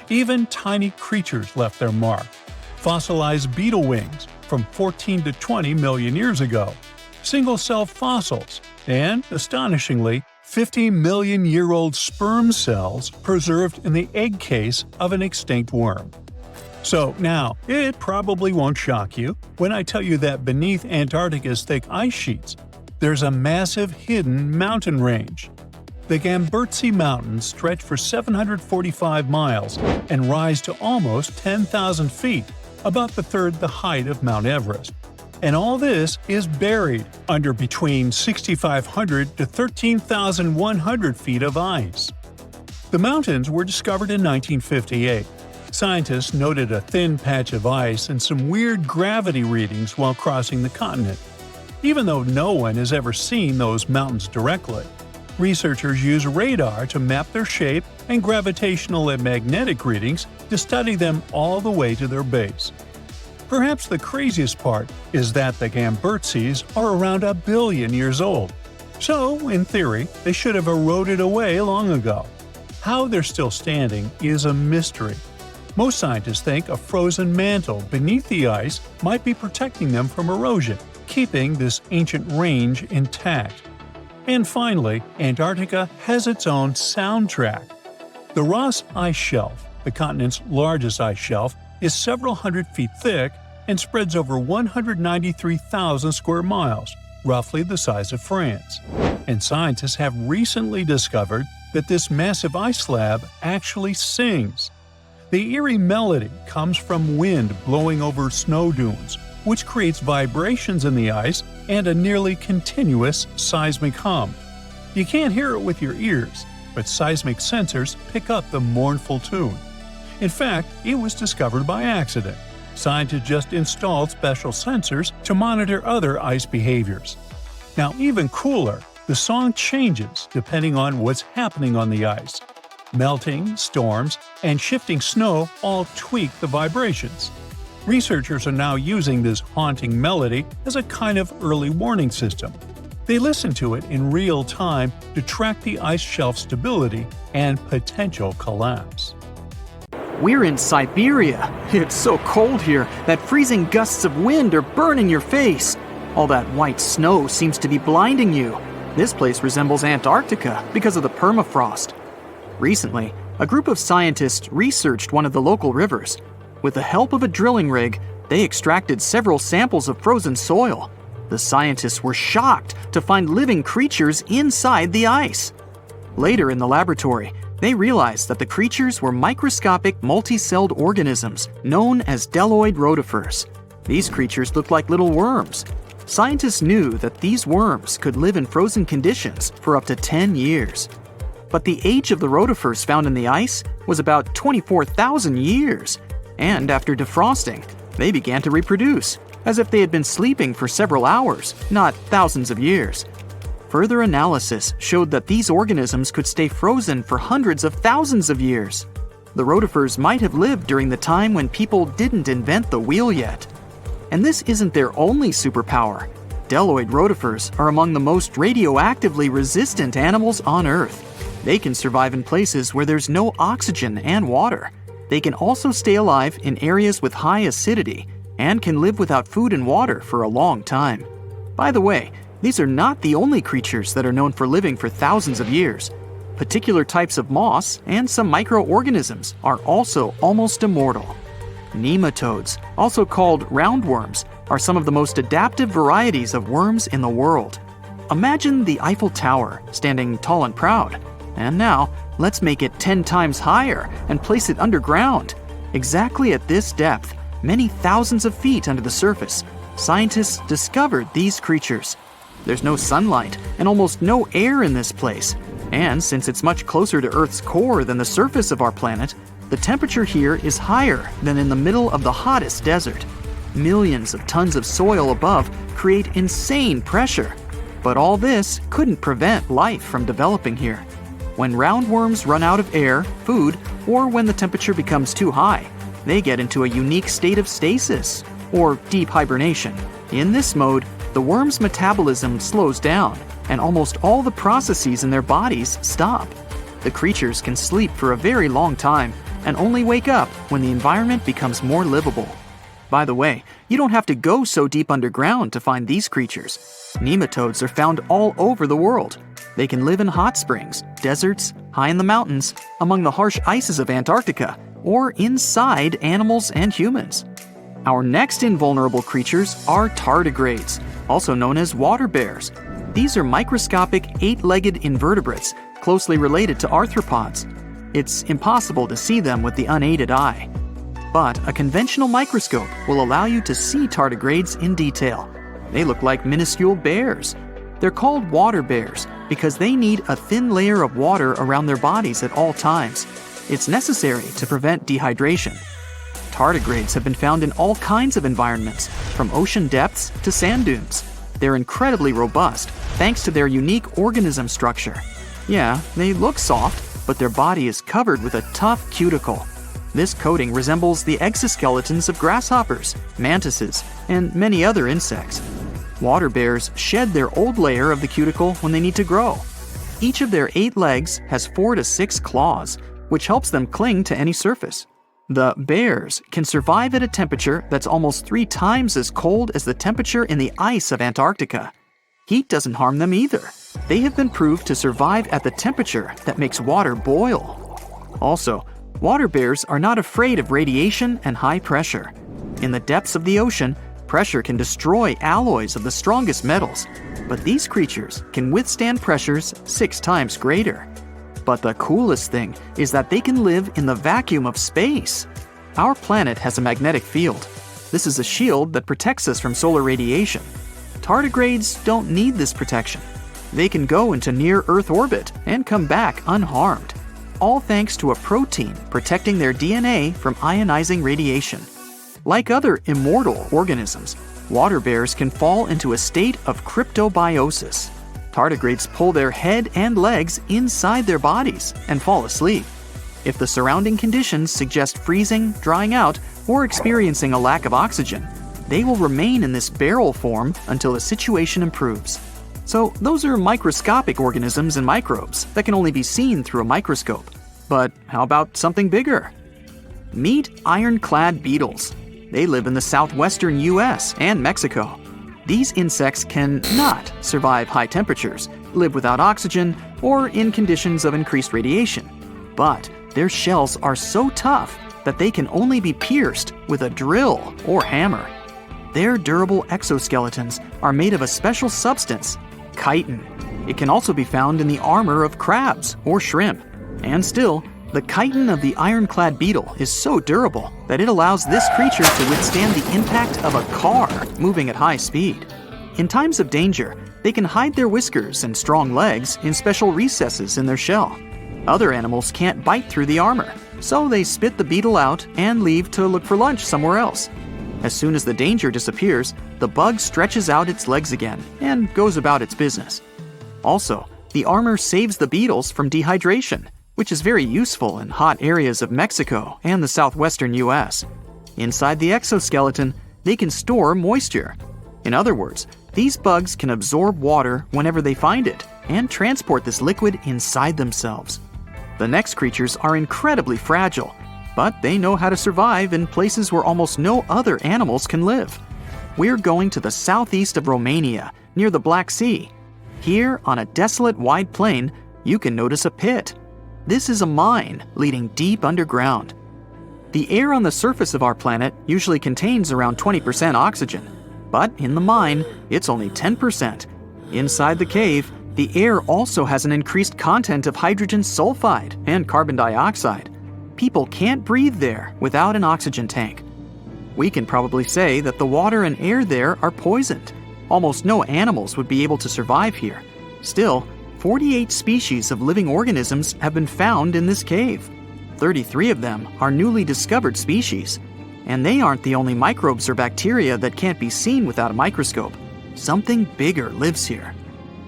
Even tiny creatures left their mark. Fossilized beetle wings from 14 to 20 million years ago, single-cell fossils, and, astonishingly, 50-million-year-old sperm cells preserved in the egg case of an extinct worm. So now, it probably won't shock you when I tell you that beneath Antarctica's thick ice sheets, there's a massive hidden mountain range. The Gamburtsi Mountains stretch for 745 miles and rise to almost 10,000 feet, about the third the height of Mount Everest. And all this is buried under between 6,500 to 13,100 feet of ice. The mountains were discovered in 1958. Scientists noted a thin patch of ice and some weird gravity readings while crossing the continent. Even though no one has ever seen those mountains directly, researchers use radar to map their shape and gravitational and magnetic readings to study them all the way to their base. Perhaps the craziest part is that the Gamburtsis are around 1 billion years old. So, in theory, they should have eroded away long ago. How they're still standing is a mystery. Most scientists think a frozen mantle beneath the ice might be protecting them from erosion, keeping this ancient range intact. And finally, Antarctica has its own soundtrack. The Ross Ice Shelf, the continent's largest ice shelf, is several hundred feet thick and spreads over 193,000 square miles, roughly the size of France. And scientists have recently discovered that this massive ice slab actually sings. The eerie melody comes from wind blowing over snow dunes, which creates vibrations in the ice and a nearly continuous seismic hum. You can't hear it with your ears, but seismic sensors pick up the mournful tune. In fact, it was discovered by accident. Scientists just installed special sensors to monitor other ice behaviors. Now, even cooler, the song changes depending on what's happening on the ice. Melting, storms, and shifting snow all tweak the vibrations. Researchers are now using this haunting melody as a kind of early warning system. They listen to it in real time to track the ice shelf stability and potential collapse. We're in Siberia. It's so cold here that freezing gusts of wind are burning your face. All that white snow seems to be blinding you. This place resembles Antarctica because of the permafrost. Recently, a group of scientists researched one of the local rivers. With the help of a drilling rig, they extracted several samples of frozen soil. The scientists were shocked to find living creatures inside the ice. Later in the laboratory, they realized that the creatures were microscopic multi-celled organisms known as deloid rotifers. These creatures looked like little worms. Scientists knew that these worms could live in frozen conditions for up to 10 years. But the age of the rotifers found in the ice was about 24,000 years. And after defrosting, they began to reproduce. as if they had been sleeping for several hours, not thousands of years. Further analysis showed that these organisms could stay frozen for hundreds of thousands of years. The rotifers might have lived during the time when people didn't invent the wheel yet. And this isn't their only superpower. Deloid rotifers are among the most radioactively resistant animals on Earth. They can survive in places where there's no oxygen and water. They can also stay alive in areas with high acidity and can live without food and water for a long time. By the way, these are not the only creatures that are known for living for thousands of years. Particular types of moss and some microorganisms are also almost immortal. Nematodes, also called roundworms, are some of the most adaptive varieties of worms in the world. Imagine the Eiffel Tower standing tall and proud. And now, let's make it 10 times higher and place it underground. Exactly at this depth, many thousands of feet under the surface, scientists discovered these creatures. There's no sunlight and almost no air in this place. And since it's much closer to Earth's core than the surface of our planet, the temperature here is higher than in the middle of the hottest desert. Millions of tons of soil above create insane pressure. But all this couldn't prevent life from developing here. When roundworms run out of air, food, or when the temperature becomes too high, they get into a unique state of stasis, or deep hibernation. In this mode, the worm's metabolism slows down, and almost all the processes in their bodies stop. The creatures can sleep for a very long time and only wake up when the environment becomes more livable. By the way, you don't have to go so deep underground to find these creatures. Nematodes are found all over the world. They can live in hot springs, deserts, high in the mountains, among the harsh ices of Antarctica, or inside animals and humans. Our next invulnerable creatures are tardigrades, also known as water bears. These are microscopic, 8-legged invertebrates closely related to arthropods. It's impossible to see them with the unaided eye. But a conventional microscope will allow you to see tardigrades in detail. They look like minuscule bears. They're called water bears because they need a thin layer of water around their bodies at all times. It's necessary to prevent dehydration. Tardigrades have been found in all kinds of environments, from ocean depths to sand dunes. They're incredibly robust, thanks to their unique organism structure. Yeah, they look soft, but their body is covered with a tough cuticle. This coating resembles the exoskeletons of grasshoppers, mantises, and many other insects. Water bears shed their old layer of the cuticle when they need to grow. Each of their 8 legs has 4 to 6 claws, which helps them cling to any surface. The bears can survive at a temperature that's almost 3 times as cold as the temperature in the ice of Antarctica. Heat doesn't harm them either. They have been proved to survive at the temperature that makes water boil. Also, water bears are not afraid of radiation and high pressure. In the depths of the ocean, pressure can destroy alloys of the strongest metals, but these creatures can withstand pressures 6 times greater. But the coolest thing is that they can live in the vacuum of space. Our planet has a magnetic field. This is a shield that protects us from solar radiation. Tardigrades don't need this protection. They can go into near-Earth orbit and come back unharmed, all thanks to a protein protecting their DNA from ionizing radiation. Like other immortal organisms, water bears can fall into a state of cryptobiosis. Tardigrades pull their head and legs inside their bodies and fall asleep. If the surrounding conditions suggest freezing, drying out, or experiencing a lack of oxygen, they will remain in this barrel form until the situation improves. So those are microscopic organisms and microbes that can only be seen through a microscope. But how about something bigger? Meet ironclad beetles. They live in the southwestern US and Mexico. These insects can not survive high temperatures, live without oxygen, or in conditions of increased radiation. But their shells are so tough that they can only be pierced with a drill or hammer. Their durable exoskeletons are made of a special substance, chitin. It can also be found in the armor of crabs or shrimp. And still, the chitin of the ironclad beetle is so durable that it allows this creature to withstand the impact of a car moving at high speed. In times of danger, they can hide their whiskers and strong legs in special recesses in their shell. Other animals can't bite through the armor, so they spit the beetle out and leave to look for lunch somewhere else. As soon as the danger disappears, the bug stretches out its legs again and goes about its business. Also, the armor saves the beetles from dehydration, which is very useful in hot areas of Mexico and the southwestern US. Inside the exoskeleton, they can store moisture. In other words, these bugs can absorb water whenever they find it and transport this liquid inside themselves. The next creatures are incredibly fragile, but they know how to survive in places where almost no other animals can live. We're going to the southeast of Romania, near the Black Sea. Here, on a desolate wide plain, you can notice a pit. This is a mine leading deep underground. The air on the surface of our planet usually contains around 20% oxygen, but in the mine, it's only 10%. Inside the cave, the air also has an increased content of hydrogen sulfide and carbon dioxide. People can't breathe there without an oxygen tank. We can probably say that the water and air there are poisoned. Almost no animals would be able to survive here. Still, 48 species of living organisms have been found in this cave. 33 of them are newly discovered species. And they aren't the only microbes or bacteria that can't be seen without a microscope. Something bigger lives here.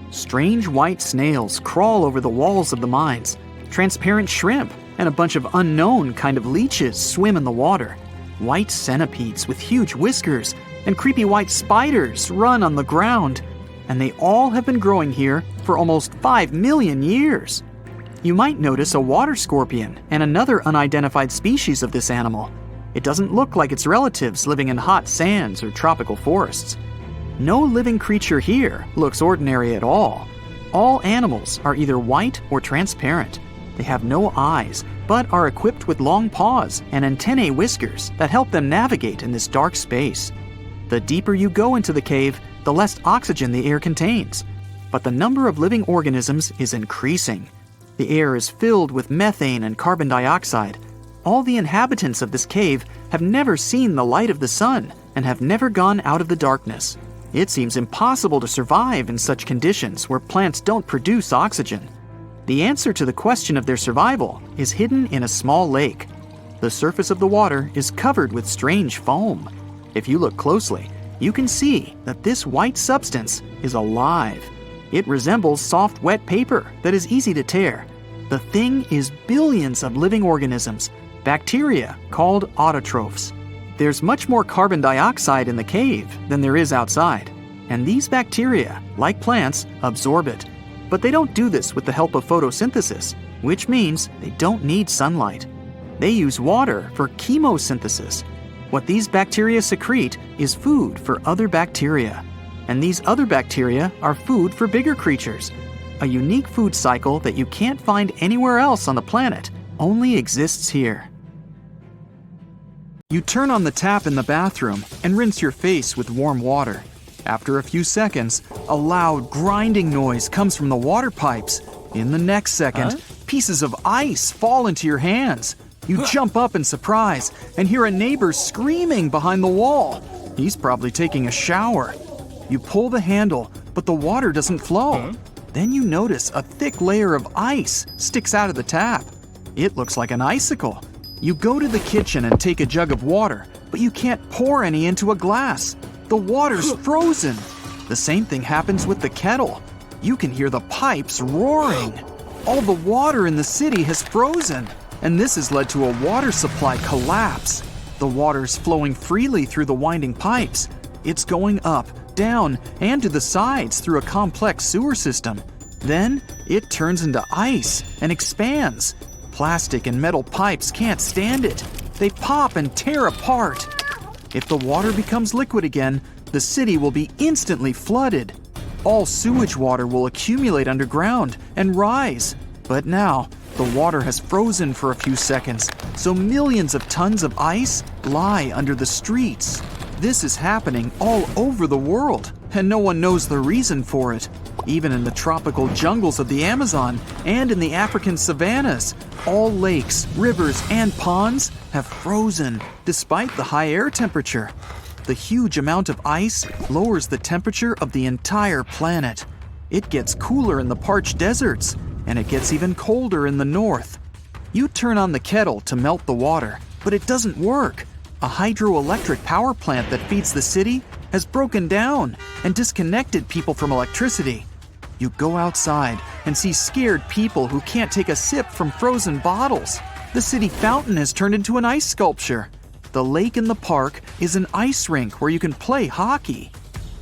Strange white snails crawl over the walls of the mines. Transparent shrimp and a bunch of unknown kind of leeches swim in the water. White centipedes with huge whiskers and creepy white spiders run on the ground. And they all have been growing here for almost 5 million years. You might notice a water scorpion and another unidentified species of this animal. It doesn't look like its relatives living in hot sands or tropical forests. No living creature here looks ordinary at all. All animals are either white or transparent. They have no eyes, but are equipped with long paws and antennae whiskers that help them navigate in this dark space. The deeper you go into the cave, the less oxygen the air contains. But the number of living organisms is increasing. The air is filled with methane and carbon dioxide. All the inhabitants of this cave have never seen the light of the sun and have never gone out of the darkness. It seems impossible to survive in such conditions where plants don't produce oxygen. The answer to the question of their survival is hidden in a small lake. The surface of the water is covered with strange foam. If you look closely, you can see that this white substance is alive. It resembles soft, wet paper that is easy to tear. The thing is billions of living organisms, bacteria called autotrophs. There's much more carbon dioxide in the cave than there is outside, and these bacteria, like plants, absorb it. But they don't do this with the help of photosynthesis, which means they don't need sunlight. They use water for chemosynthesis. What these bacteria secrete is food for other bacteria, and these other bacteria are food for bigger creatures. A unique food cycle that you can't find anywhere else on the planet only exists here. You turn on the tap in the bathroom and rinse your face with warm water. After a few seconds, a loud grinding noise comes from the water pipes. In the next second, pieces of ice fall into your hands. You jump up in surprise and hear a neighbor screaming behind the wall. He's probably taking a shower. You pull the handle, but the water doesn't flow. Then you notice a thick layer of ice sticks out of the tap. It looks like an icicle. You go to the kitchen and take a jug of water, but you can't pour any into a glass. The water's frozen. The same thing happens with the kettle. You can hear the pipes roaring. All the water in the city has frozen, and this has led to a water supply collapse. The water's flowing freely through the winding pipes. It's going up, down, and to the sides through a complex sewer system. Then it turns into ice and expands. Plastic and metal pipes can't stand it. They pop and tear apart. If the water becomes liquid again, the city will be instantly flooded. All sewage water will accumulate underground and rise. But now, the water has frozen for a few seconds, so millions of tons of ice lie under the streets. This is happening all over the world, and no one knows the reason for it. Even in the tropical jungles of the Amazon and in the African savannas, all lakes, rivers, and ponds have frozen despite the high air temperature. The huge amount of ice lowers the temperature of the entire planet. It gets cooler in the parched deserts, and it gets even colder in the north. You turn on the kettle to melt the water, but it doesn't work. A hydroelectric power plant that feeds the city has broken down and disconnected people from electricity. You go outside and see scared people who can't take a sip from frozen bottles. The city fountain has turned into an ice sculpture. The lake in the park is an ice rink where you can play hockey.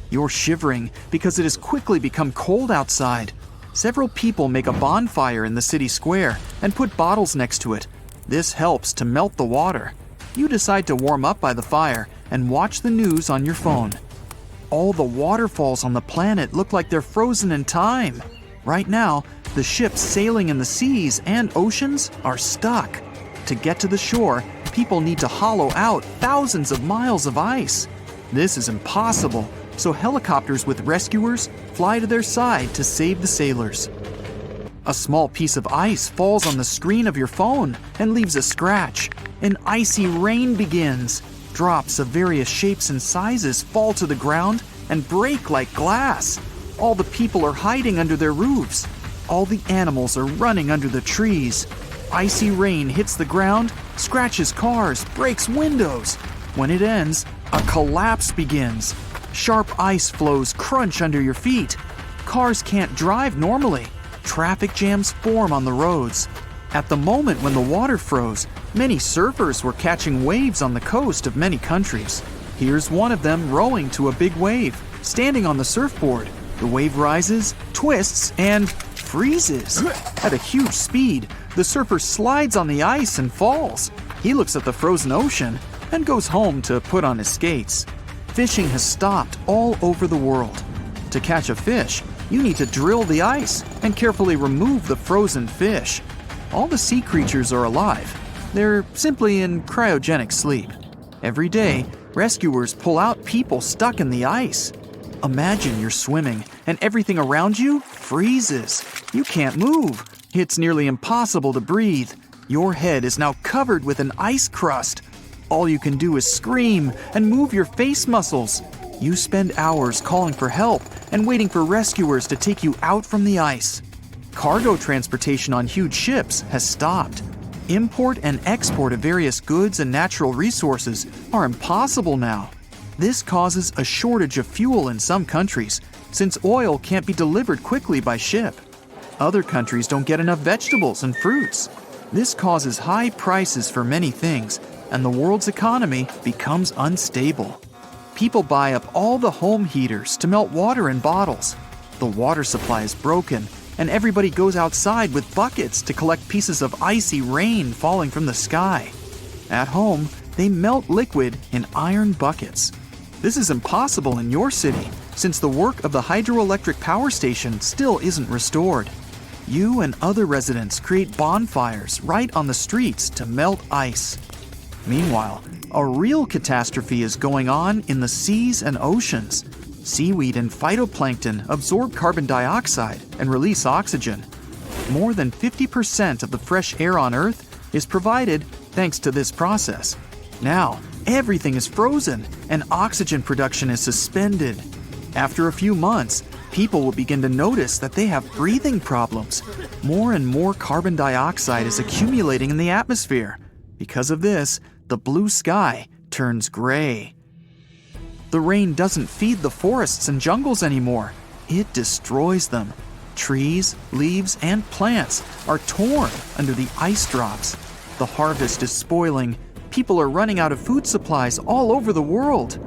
You're shivering because it has quickly become cold outside. Several people make a bonfire in the city square and put bottles next to it. This helps to melt the water. You decide to warm up by the fire and watch the news on your phone. All the waterfalls on the planet look like they're frozen in time. Right now, the ships sailing in the seas and oceans are stuck. To get to the shore, people need to hollow out thousands of miles of ice. This is impossible, so helicopters with rescuers fly to their side to save the sailors. A small piece of ice falls on the screen of your phone and leaves a scratch. An icy rain begins. Drops of various shapes and sizes fall to the ground and break like glass. All the people are hiding under their roofs. All the animals are running under the trees. Icy rain hits the ground, scratches cars, breaks windows. When it ends, a collapse begins. Sharp ice floes crunch under your feet. Cars can't drive normally. Traffic jams form on the roads. At the moment when the water froze, many surfers were catching waves on the coast of many countries. Here's one of them rowing to a big wave, standing on the surfboard. The wave rises, twists, and freezes. At a huge speed, the surfer slides on the ice and falls. He looks at the frozen ocean and goes home to put on his skates. Fishing has stopped all over the world. To catch a fish, you need to drill the ice and carefully remove the frozen fish. All the sea creatures are alive. They're simply in cryogenic sleep. Every day, rescuers pull out people stuck in the ice. Imagine you're swimming and everything around you freezes. You can't move. It's nearly impossible to breathe. Your head is now covered with an ice crust. All you can do is scream and move your face muscles. You spend hours calling for help and waiting for rescuers to take you out from the ice. Cargo transportation on huge ships has stopped. Import and export of various goods and natural resources are impossible now. This causes a shortage of fuel in some countries, since oil can't be delivered quickly by ship. Other countries don't get enough vegetables and fruits. This causes high prices for many things, and the world's economy becomes unstable. People buy up all the home heaters to melt water in bottles. The water supply is broken, and everybody goes outside with buckets to collect pieces of icy rain falling from the sky. At home, they melt liquid in iron buckets. This is impossible in your city, since the work of the hydroelectric power station still isn't restored. You and other residents create bonfires right on the streets to melt ice. Meanwhile, a real catastrophe is going on in the seas and oceans. Seaweed and phytoplankton absorb carbon dioxide and release oxygen. More than 50% of the fresh air on Earth is provided thanks to this process. Now, everything is frozen and oxygen production is suspended. After a few months, people will begin to notice that they have breathing problems. More and more carbon dioxide is accumulating in the atmosphere. Because of this, the blue sky turns gray. The rain doesn't feed the forests and jungles anymore. It destroys them. Trees, leaves, and plants are torn under the ice drops. The harvest is spoiling. People are running out of food supplies all over the world.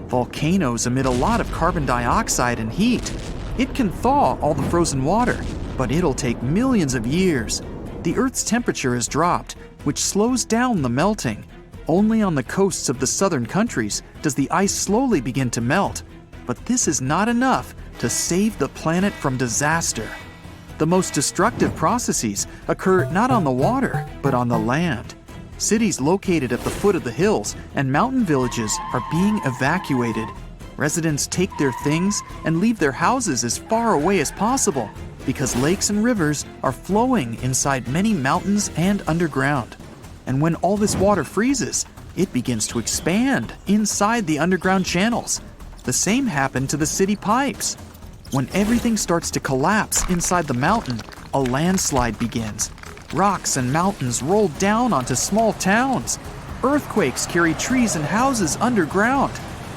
Volcanoes emit a lot of carbon dioxide and heat. It can thaw all the frozen water, but it'll take millions of years. The Earth's temperature has dropped, which slows down the melting. Only on the coasts of the southern countries does the ice slowly begin to melt. But this is not enough to save the planet from disaster. The most destructive processes occur not on the water, but on the land. Cities located at the foot of the hills and mountain villages are being evacuated. Residents take their things and leave their houses as far away as possible because lakes and rivers are flowing inside many mountains and underground. And when all this water freezes, it begins to expand inside the underground channels. The same happened to the city pipes. When everything starts to collapse inside the mountain, a landslide begins. Rocks and mountains roll down onto small towns. earthquakes carry trees and houses underground.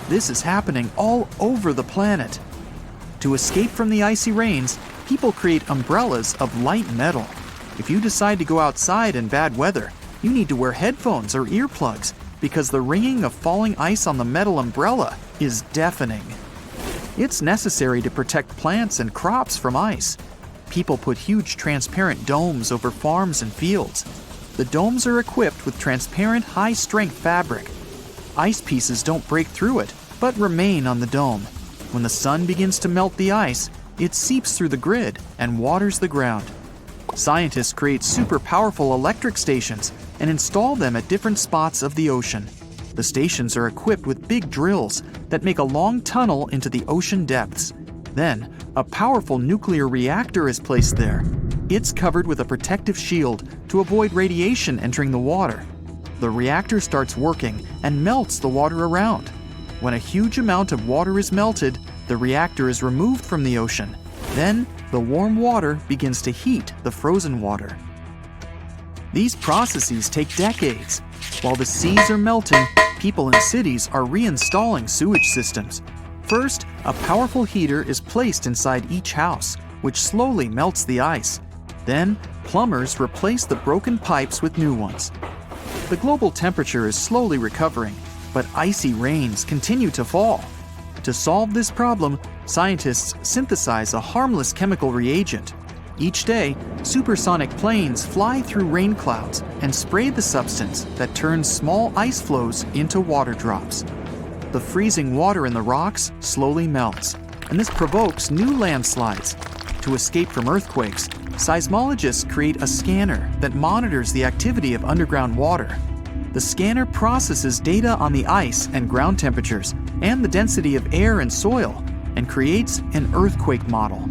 This is happening all over the planet. To escape from the icy rains, people create umbrellas of light metal. If you decide to go outside in bad weather, you need to wear headphones or earplugs because the ringing of falling ice on the metal umbrella is deafening. It's necessary to protect plants and crops from ice. People put huge transparent domes over farms and fields. The domes are equipped with transparent, high-strength fabric. Ice pieces don't break through it, but remain on the dome. When the sun begins to melt the ice, it seeps through the grid and waters the ground. Scientists create super powerful electric stations and install them at different spots of the ocean. The stations are equipped with big drills that make a long tunnel into the ocean depths. Then, a powerful nuclear reactor is placed there. It's covered with a protective shield to avoid radiation entering the water. The reactor starts working and melts the water around. When a huge amount of water is melted, the reactor is removed from the ocean. Then, the warm water begins to heat the frozen water. These processes take decades. While the seas are melting, people in cities are reinstalling sewage systems. First, a powerful heater is placed inside each house, which slowly melts the ice. Then, plumbers replace the broken pipes with new ones. The global temperature is slowly recovering, but icy rains continue to fall. To solve this problem, scientists synthesize a harmless chemical reagent. Each day, supersonic planes fly through rain clouds and spray the substance that turns small ice flows into water drops. The freezing water in the rocks slowly melts, and this provokes new landslides. To escape from earthquakes, seismologists create a scanner that monitors the activity of underground water. The scanner processes data on the ice and ground temperatures and the density of air and soil and creates an earthquake model.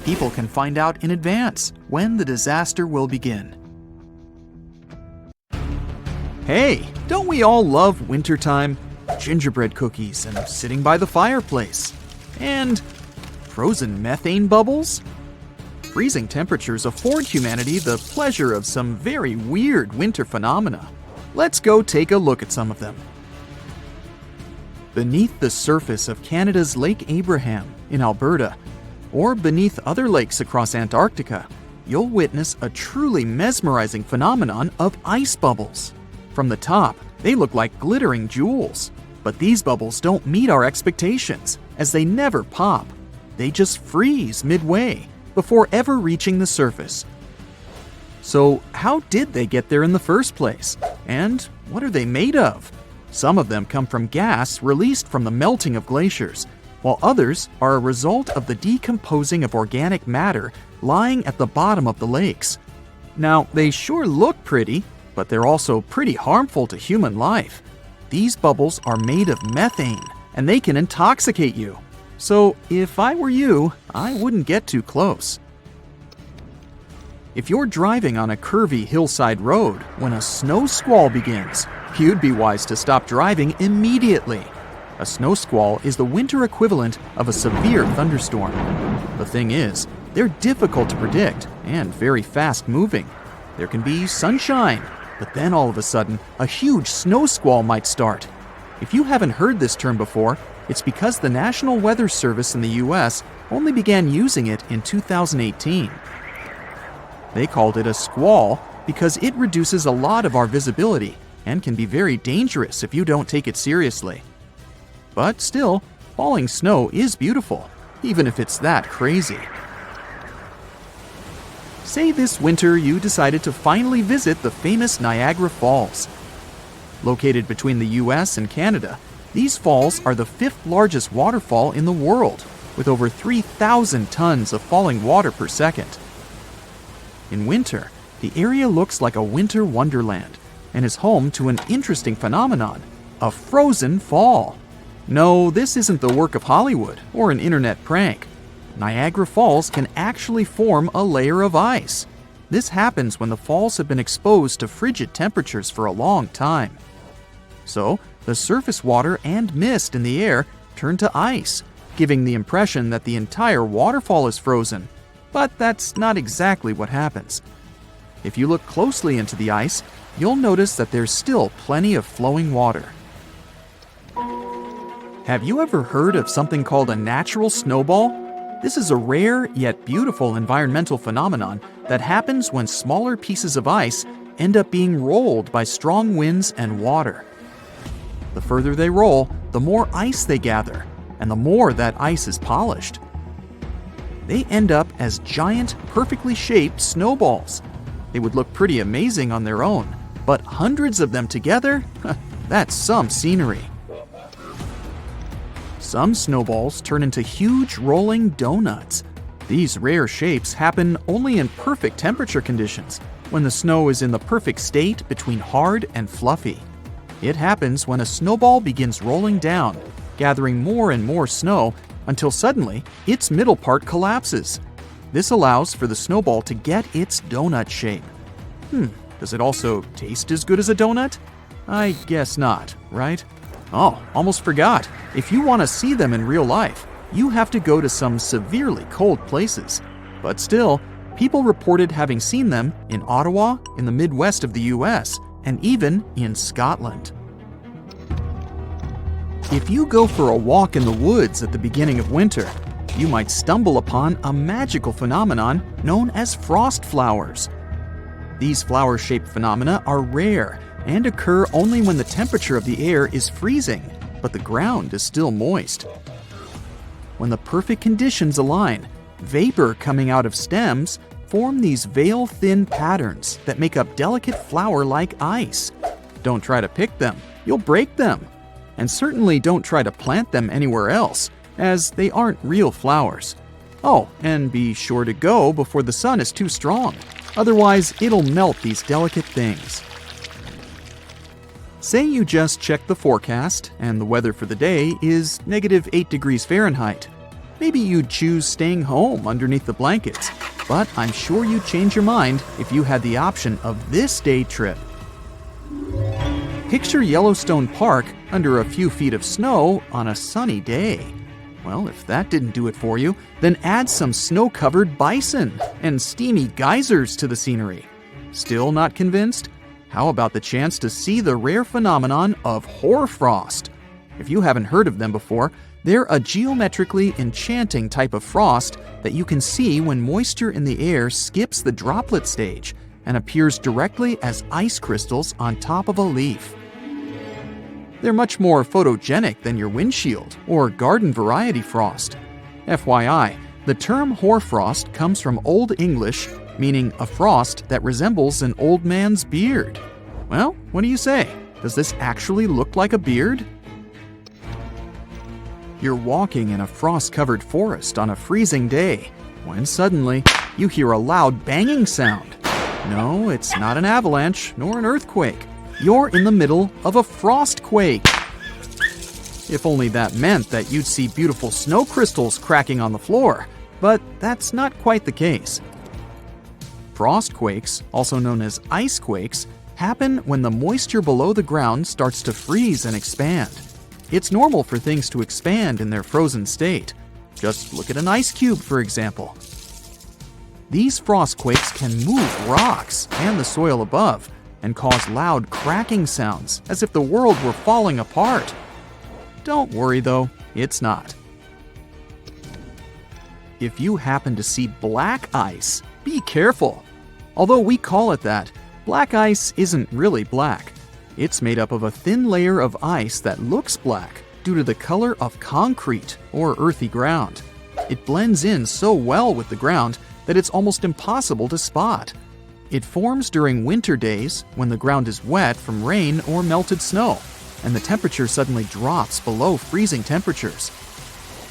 People can find out in advance when the disaster will begin. Hey, don't we all love wintertime? Gingerbread cookies and sitting by the fireplace. And frozen methane bubbles? Freezing temperatures afford humanity the pleasure of some very weird winter phenomena. Let's go take a look at some of them. Beneath the surface of Canada's Lake Abraham in Alberta, or beneath other lakes across Antarctica, you'll witness a truly mesmerizing phenomenon of ice bubbles. From the top, they look like glittering jewels. But these bubbles don't meet our expectations, as they never pop. They just freeze midway, before ever reaching the surface. So how did they get there in the first place? And what are they made of? Some of them come from gas released from the melting of glaciers, while others are a result of the decomposing of organic matter lying at the bottom of the lakes. Now, they sure look pretty, but they're also pretty harmful to human life. These bubbles are made of methane, and they can intoxicate you. So, if I were you, I wouldn't get too close. If you're driving on a curvy hillside road when a snow squall begins, you'd be wise to stop driving immediately. A snow squall is the winter equivalent of a severe thunderstorm. The thing is, they're difficult to predict and very fast-moving. There can be sunshine, but then all of a sudden, a huge snow squall might start. If you haven't heard this term before, it's because the National Weather Service in the US only began using it in 2018. They called it a squall because it reduces a lot of our visibility and can be very dangerous if you don't take it seriously. But still, falling snow is beautiful, even if it's that crazy. Say this winter you decided to finally visit the famous Niagara Falls. Located between the US and Canada, these falls are the 5th largest waterfall in the world, with over 3,000 tons of falling water per second. In winter, the area looks like a winter wonderland and is home to an interesting phenomenon, a frozen fall. No, this isn't the work of Hollywood or an internet prank. Niagara Falls can actually form a layer of ice. This happens when the falls have been exposed to frigid temperatures for a long time. So, the surface water and mist in the air turn to ice, giving the impression that the entire waterfall is frozen. But that's not exactly what happens. If you look closely into the ice, you'll notice that there's still plenty of flowing water. Have you ever heard of something called a natural snowball? This is a rare yet beautiful environmental phenomenon that happens when smaller pieces of ice end up being rolled by strong winds and water. The further they roll, the more ice they gather, and the more that ice is polished. They end up as giant, perfectly shaped snowballs. They would look pretty amazing on their own, but hundreds of them together? That's some scenery. Some snowballs turn into huge rolling donuts. These rare shapes happen only in perfect temperature conditions, when the snow is in the perfect state between hard and fluffy. It happens when a snowball begins rolling down, gathering more and more snow until suddenly its middle part collapses. This allows for the snowball to get its donut shape. Does it also taste as good as a donut? I guess not, right? Oh, almost forgot. If you want to see them in real life, you have to go to some severely cold places. But still, people reported having seen them in Ottawa, in the Midwest of the US, and even in Scotland. If you go for a walk in the woods at the beginning of winter, you might stumble upon a magical phenomenon known as frost flowers. These flower-shaped phenomena are rare and occur only when the temperature of the air is freezing, but the ground is still moist. When the perfect conditions align, vapor coming out of stems form these veil-thin patterns that make up delicate flower-like ice. Don't try to pick them, you'll break them. And certainly don't try to plant them anywhere else, as they aren't real flowers. Oh, and be sure to go before the sun is too strong. Otherwise, it'll melt these delicate things. Say you just check the forecast and the weather for the day is -8 degrees Fahrenheit. Maybe you'd choose staying home underneath the blankets, but I'm sure you'd change your mind if you had the option of this day trip. Picture Yellowstone Park under a few feet of snow on a sunny day. Well, if that didn't do it for you, then add some snow-covered bison and steamy geysers to the scenery. Still not convinced? How about the chance to see the rare phenomenon of hoarfrost? If you haven't heard of them before, they're a geometrically enchanting type of frost that you can see when moisture in the air skips the droplet stage and appears directly as ice crystals on top of a leaf. They're much more photogenic than your windshield or garden variety frost. FYI, the term hoarfrost comes from Old English, meaning a frost that resembles an old man's beard. Well, what do you say? Does this actually look like a beard? You're walking in a frost-covered forest on a freezing day, when suddenly you hear a loud banging sound. No, it's not an avalanche nor an earthquake. You're in the middle of a frostquake. If only that meant that you'd see beautiful snow crystals cracking on the floor, but that's not quite the case. Frostquakes, also known as ice quakes, happen when the moisture below the ground starts to freeze and expand. It's normal for things to expand in their frozen state. Just look at an ice cube, for example. These frostquakes can move rocks and the soil above and cause loud cracking sounds as if the world were falling apart. Don't worry though, it's not. If you happen to see black ice, be careful. Although we call it that, black ice isn't really black. It's made up of a thin layer of ice that looks black due to the color of concrete or earthy ground. It blends in so well with the ground that it's almost impossible to spot. It forms during winter days when the ground is wet from rain or melted snow, and the temperature suddenly drops below freezing temperatures.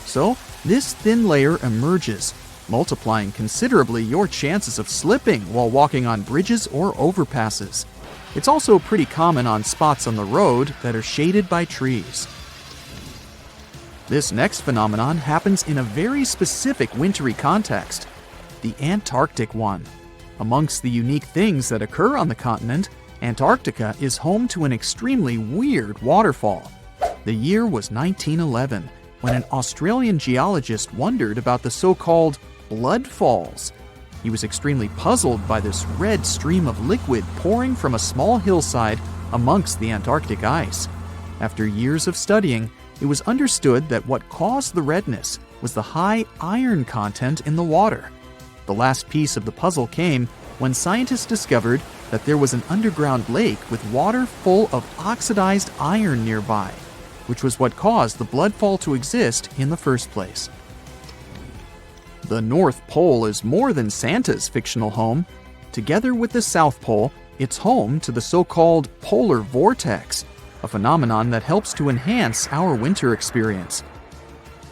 So, this thin layer emerges, multiplying considerably your chances of slipping while walking on bridges or overpasses. It's also pretty common on spots on the road that are shaded by trees. This next phenomenon happens in a very specific wintry context, the Antarctic one. Amongst the unique things that occur on the continent, Antarctica is home to an extremely weird waterfall. The year was 1911, when an Australian geologist wondered about the so-called blood falls. He was extremely puzzled by this red stream of liquid pouring from a small hillside amongst the Antarctic ice. After years of studying, it was understood that what caused the redness was the high iron content in the water. The last piece of the puzzle came when scientists discovered that there was an underground lake with water full of oxidized iron nearby, which was what caused the bloodfall to exist in the first place. The North Pole is more than Santa's fictional home. Together with the South Pole, it's home to the so-called polar vortex, a phenomenon that helps to enhance our winter experience.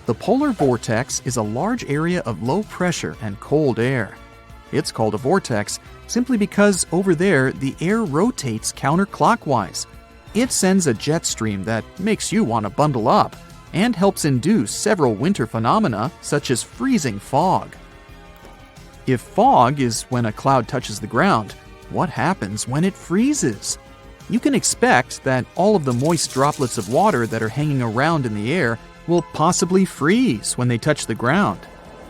The polar vortex is a large area of low pressure and cold air. It's called a vortex simply because over there the air rotates counterclockwise. It sends a jet stream that makes you want to bundle up and helps induce several winter phenomena such as freezing fog. If fog is when a cloud touches the ground, what happens when it freezes? You can expect that all of the moist droplets of water that are hanging around in the air will possibly freeze when they touch the ground,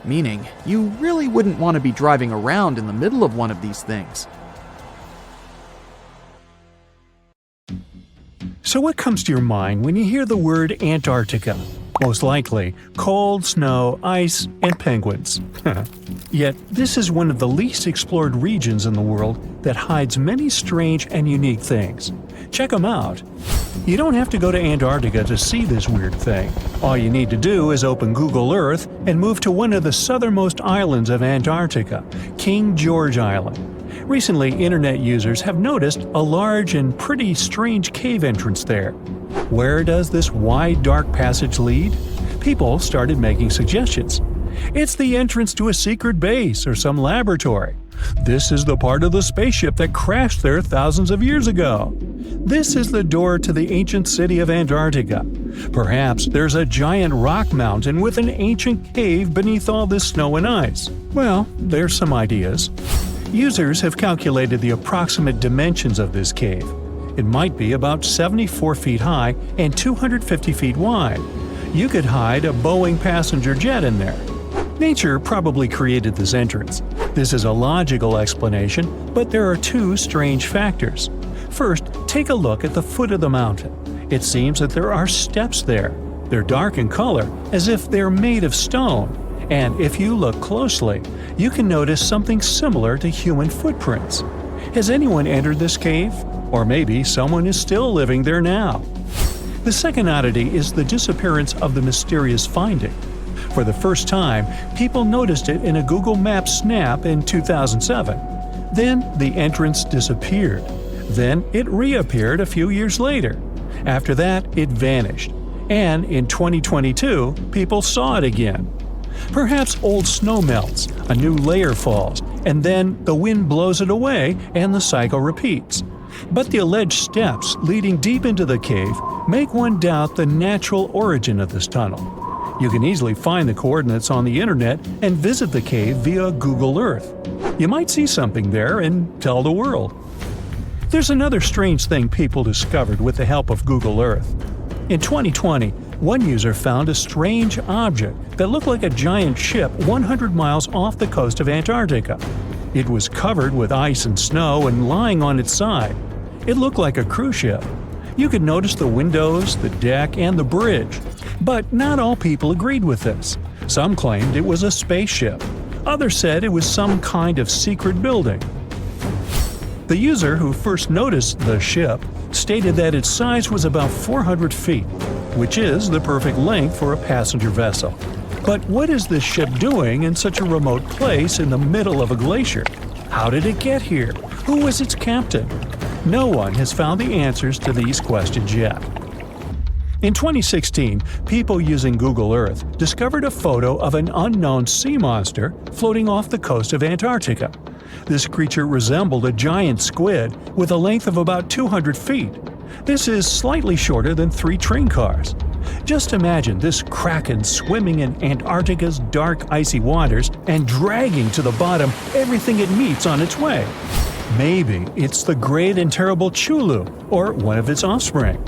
meaning you really wouldn't want to be driving around in the middle of one of these things. So what comes to your mind when you hear the word Antarctica? Most likely, cold, snow, ice, and penguins. Yet, this is one of the least explored regions in the world that hides many strange and unique things. Check them out. You don't have to go to Antarctica to see this weird thing. All you need to do is open Google Earth and move to one of the southernmost islands of Antarctica, King George Island. Recently, internet users have noticed a large and pretty strange cave entrance there. Where does this wide, dark passage lead? People started making suggestions. It's the entrance to a secret base or some laboratory. This is the part of the spaceship that crashed there thousands of years ago. This is the door to the ancient city of Antarctica. Perhaps there's a giant rock mountain with an ancient cave beneath all this snow and ice. Well, there's some ideas. Users have calculated the approximate dimensions of this cave. It might be about 74 feet high and 250 feet wide. You could hide a Boeing passenger jet in there. Nature probably created this entrance. This is a logical explanation, but there are two strange factors. First, take a look at the foot of the mountain. It seems that there are steps there. They're dark in color, as if they're made of stone. And if you look closely, you can notice something similar to human footprints. Has anyone entered this cave? Or maybe someone is still living there now. The second oddity is the disappearance of the mysterious finding. For the first time, people noticed it in a Google Maps snap in 2007. Then the entrance disappeared. Then it reappeared a few years later. After that, it vanished. And in 2022, people saw it again. Perhaps old snow melts, a new layer falls, and then the wind blows it away and the cycle repeats. But the alleged steps leading deep into the cave make one doubt the natural origin of this tunnel. You can easily find the coordinates on the internet and visit the cave via Google Earth. You might see something there and tell the world. There's another strange thing people discovered with the help of Google Earth. In 2020, one user found a strange object that looked like a giant ship 100 miles off the coast of Antarctica. It was covered with ice and snow and lying on its side. It looked like a cruise ship. You could notice the windows, the deck, and the bridge. But not all people agreed with this. Some claimed it was a spaceship. Others said it was some kind of secret building. The user who first noticed the ship stated that its size was about 400 feet, which is the perfect length for a passenger vessel. But what is this ship doing in such a remote place in the middle of a glacier? How did it get here? Who was its captain? No one has found the answers to these questions yet. In 2016, people using Google Earth discovered a photo of an unknown sea monster floating off the coast of Antarctica. This creature resembled a giant squid with a length of about 200 feet. This is slightly shorter than 3 train cars. Just imagine this kraken swimming in Antarctica's dark, icy waters and dragging to the bottom everything it meets on its way. Maybe it's the great and terrible Chulu, or one of its offspring.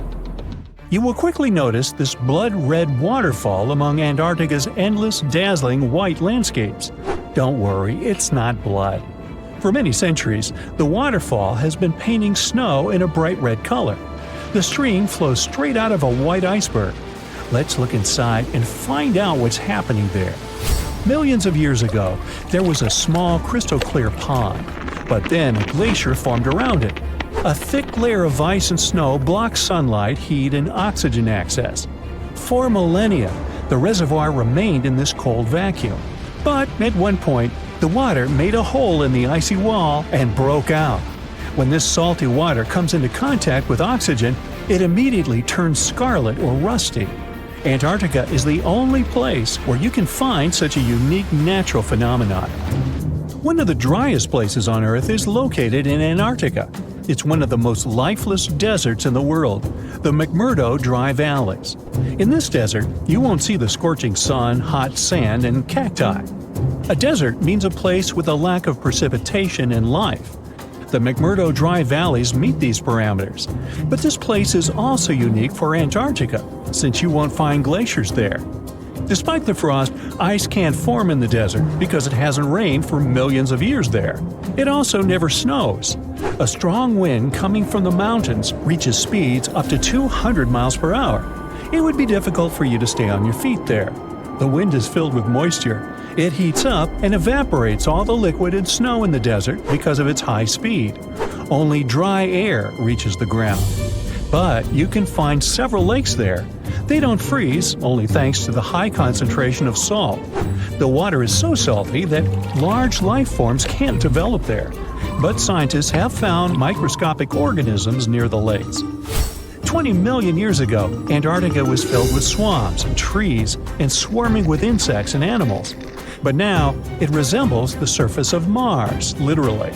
You will quickly notice this blood-red waterfall among Antarctica's endless, dazzling white landscapes. Don't worry, it's not blood. For many centuries, the waterfall has been painting snow in a bright red color. The stream flows straight out of a white iceberg. Let's look inside and find out what's happening there. Millions of years ago, there was a small crystal-clear pond, but then a glacier formed around it. A thick layer of ice and snow blocks sunlight, heat, and oxygen access. For millennia, the reservoir remained in this cold vacuum. But at one point, the water made a hole in the icy wall and broke out. When this salty water comes into contact with oxygen, it immediately turns scarlet or rusty. Antarctica is the only place where you can find such a unique natural phenomenon. One of the driest places on Earth is located in Antarctica. It's one of the most lifeless deserts in the world, the McMurdo Dry Valleys. In this desert, you won't see the scorching sun, hot sand, and cacti. A desert means a place with a lack of precipitation and life. The McMurdo Dry Valleys meet these parameters. But this place is also unique for Antarctica, since you won't find glaciers there. Despite the frost, ice can't form in the desert because it hasn't rained for millions of years there. It also never snows. A strong wind coming from the mountains reaches speeds up to 200 miles per hour. It would be difficult for you to stay on your feet there. The wind is filled with moisture. It heats up and evaporates all the liquid and snow in the desert because of its high speed. Only dry air reaches the ground. But you can find several lakes there. They don't freeze, only thanks to the high concentration of salt. The water is so salty that large life forms can't develop there. But scientists have found microscopic organisms near the lakes. 20 million years ago, Antarctica was filled with swamps, trees, and swarming with insects and animals. But now, it resembles the surface of Mars, literally.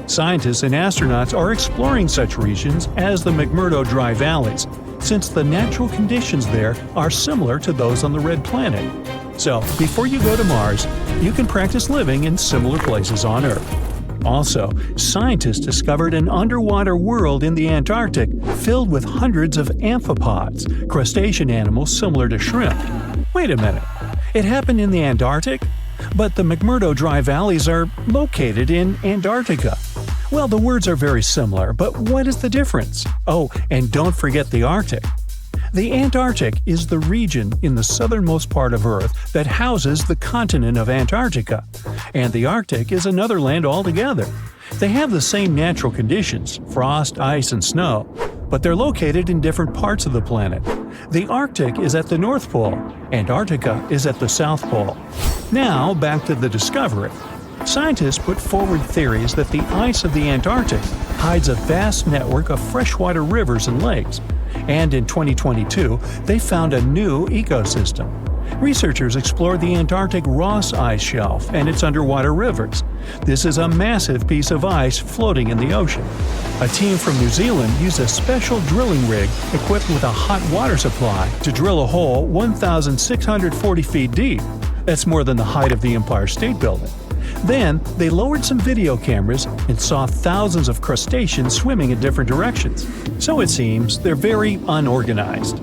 Scientists and astronauts are exploring such regions as the McMurdo Dry Valleys, since the natural conditions there are similar to those on the Red Planet. So, before you go to Mars, you can practice living in similar places on Earth. Also, scientists discovered an underwater world in the Antarctic filled with hundreds of amphipods, crustacean animals similar to shrimp. Wait a minute, it happened in the Antarctic? But the McMurdo Dry Valleys are located in Antarctica. Well, the words are very similar, but what is the difference? Oh, and don't forget the Arctic. The Antarctic is the region in the southernmost part of Earth that houses the continent of Antarctica, and the Arctic is another land altogether. They have the same natural conditions, frost, ice, and snow, but they're located in different parts of the planet. The Arctic is at the North Pole, Antarctica is at the South Pole. Now, back to the discovery. Scientists put forward theories that the ice of the Antarctic hides a vast network of freshwater rivers and lakes. And in 2022, they found a new ecosystem. Researchers explored the Antarctic Ross Ice Shelf and its underwater rivers. This is a massive piece of ice floating in the ocean. A team from New Zealand used a special drilling rig equipped with a hot water supply to drill a hole 1,640 feet deep. That's more than the height of the Empire State Building. Then, they lowered some video cameras and saw thousands of crustaceans swimming in different directions. So it seems they're very unorganized.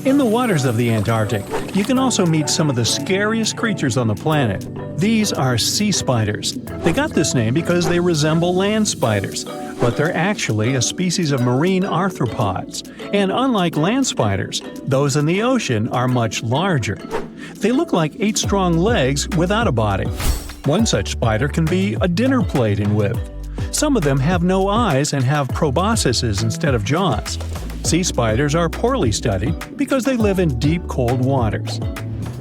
In the waters of the Antarctic, you can also meet some of the scariest creatures on the planet. These are sea spiders. They got this name because they resemble land spiders, but they're actually a species of marine arthropods. And unlike land spiders, those in the ocean are much larger. They look like 8 strong legs without a body. One such spider can be a dinner plate in width. Some of them have no eyes and have proboscises instead of jaws. Sea spiders are poorly studied because they live in deep, cold waters.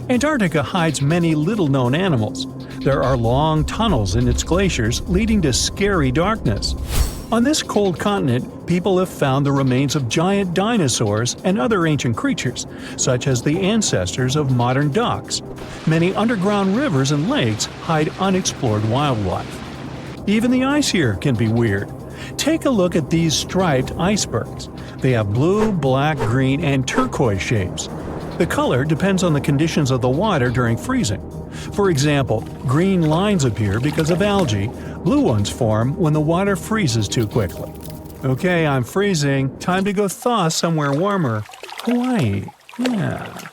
Antarctica hides many little-known animals. There are long tunnels in its glaciers leading to scary darkness. On this cold continent, people have found the remains of giant dinosaurs and other ancient creatures, such as the ancestors of modern ducks. Many underground rivers and lakes hide unexplored wildlife. Even the ice here can be weird. Take a look at these striped icebergs. They have blue, black, green, and turquoise shapes. The color depends on the conditions of the water during freezing. For example, green lines appear because of algae. Blue ones form when the water freezes too quickly. Okay, I'm freezing. Time to go thaw somewhere warmer. Hawaii. Yeah.